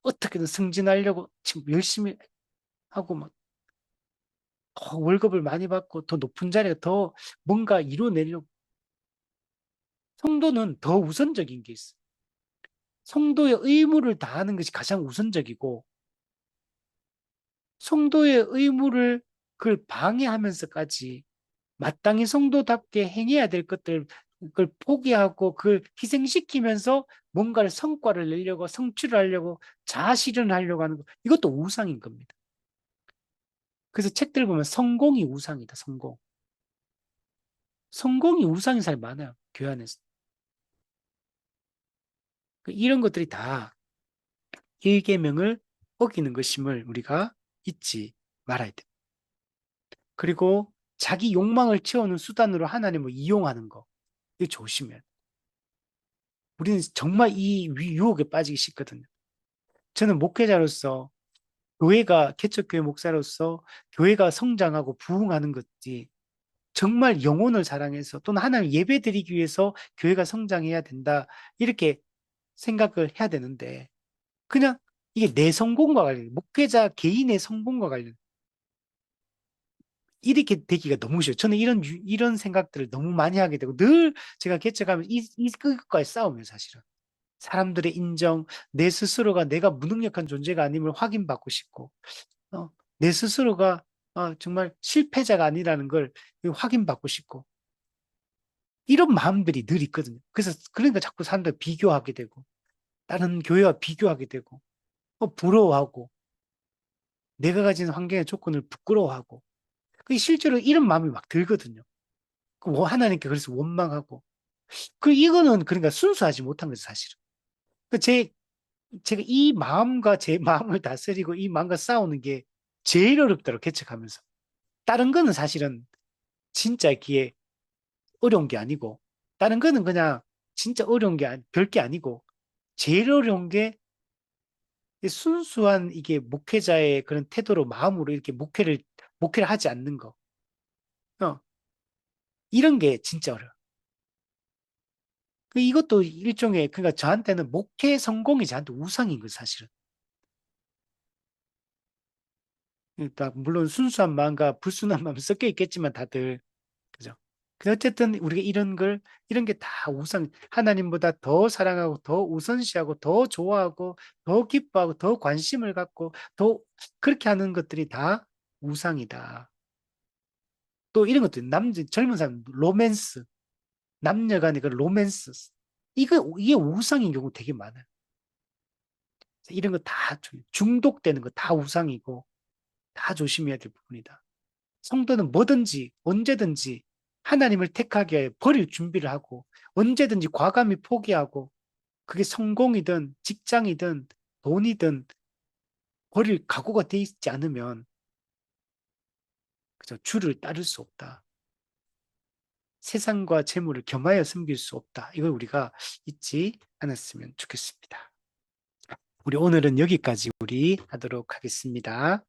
Speaker 1: 어떻게든 승진하려고 지금 열심히 하고 막 월급을 많이 받고 더 높은 자리에 더 뭔가 이뤄내려고. 성도는 더 우선적인 게 있어. 성도의 의무를 다하는 것이 가장 우선적이고 성도의 의무를 그걸 방해하면서까지 마땅히 성도답게 행해야 될 것들 그걸 포기하고 그걸 희생시키면서 뭔가를 성과를 내려고 성취를 하려고 자아실현하려고 하는 거 이것도 우상인 겁니다. 그래서 책들 보면 성공이 우상이다. 성공이 우상인 사람이 많아요. 교회 안에서. 이런 것들이 다 일계명을 어기는 것임을 우리가 잊지 말아야 돼요. 그리고 자기 욕망을 채우는 수단으로 하나님을 이용하는 거 이거 조심해야 돼요. 우리는 정말 이 유혹에 빠지기 쉽거든요. 저는 목회자로서 교회가 개척교회 목사로서 교회가 성장하고 부흥하는 것이 정말 영혼을 사랑해서 또는 하나님 예배드리기 위해서 교회가 성장해야 된다 이렇게 생각을 해야 되는데 그냥 이게 내 성공과 관련 목회자 개인의 성공과 관련 이렇게 되기가 너무 싫어요. 저는 이런 생각들을 너무 많이 하게 되고 늘 제가 개척하면서 이것과의 싸움이에요 사실은. 사람들의 인정, 내 스스로가 내가 무능력한 존재가 아님을 확인받고 싶고 어, 내 스스로가 정말 실패자가 아니라는 걸 확인받고 싶고 이런 마음들이 늘 있거든요. 그래서 그러니까 자꾸 사람들 비교하게 되고 다른 교회와 비교하게 되고 부러워하고 내가 가진 환경의 조건을 부끄러워하고 실제로 이런 마음이 막 들거든요. 하나님께 그래서 원망하고 이거는 그러니까 순수하지 못한 거죠 사실은. 그 제가 이 마음과 제 마음을 다스리고 이 마음과 싸우는 게 제일 어렵더라고 개척하면서. 다른 거는 사실은 진짜 기에 어려운 게 아니고 다른 거는 그냥 진짜 어려운 게 별게 아니고 제일 어려운 게 순수한 이게 목회자의 그런 태도로 마음으로 이렇게 목회를 하지 않는 거. 어, 이런 게 진짜 어려워. 이것도 일종의 그러니까 저한테는 목회 성공이 저한테 우상인 거 사실은. 그러니까 물론 순수한 마음과 불순한 마음 섞여 있겠지만 다들 그죠? 근데 어쨌든 우리가 이런 게 다 우선, 하나님보다 더 사랑하고, 더 우선시하고, 더 좋아하고, 더 기뻐하고, 더 관심을 갖고, 더 그렇게 하는 것들이 다 우상이다. 또 이런 것들, 젊은 사람, 로맨스, 남녀 간의 그 로맨스. 이게 우상인 경우 되게 많아요. 이런 거 다 중독되는 거 다 우상이고, 다 조심해야 될 부분이다. 성도는 뭐든지, 언제든지 하나님을 택하게 버릴 준비를 하고 언제든지 과감히 포기하고 그게 성공이든 직장이든 돈이든 버릴 각오가 돼 있지 않으면 그저 주를 따를 수 없다. 세상과 재물을 겸하여 섬길 수 없다. 이걸 우리가 잊지 않았으면 좋겠습니다. 우리 오늘은 여기까지 우리 하도록 하겠습니다.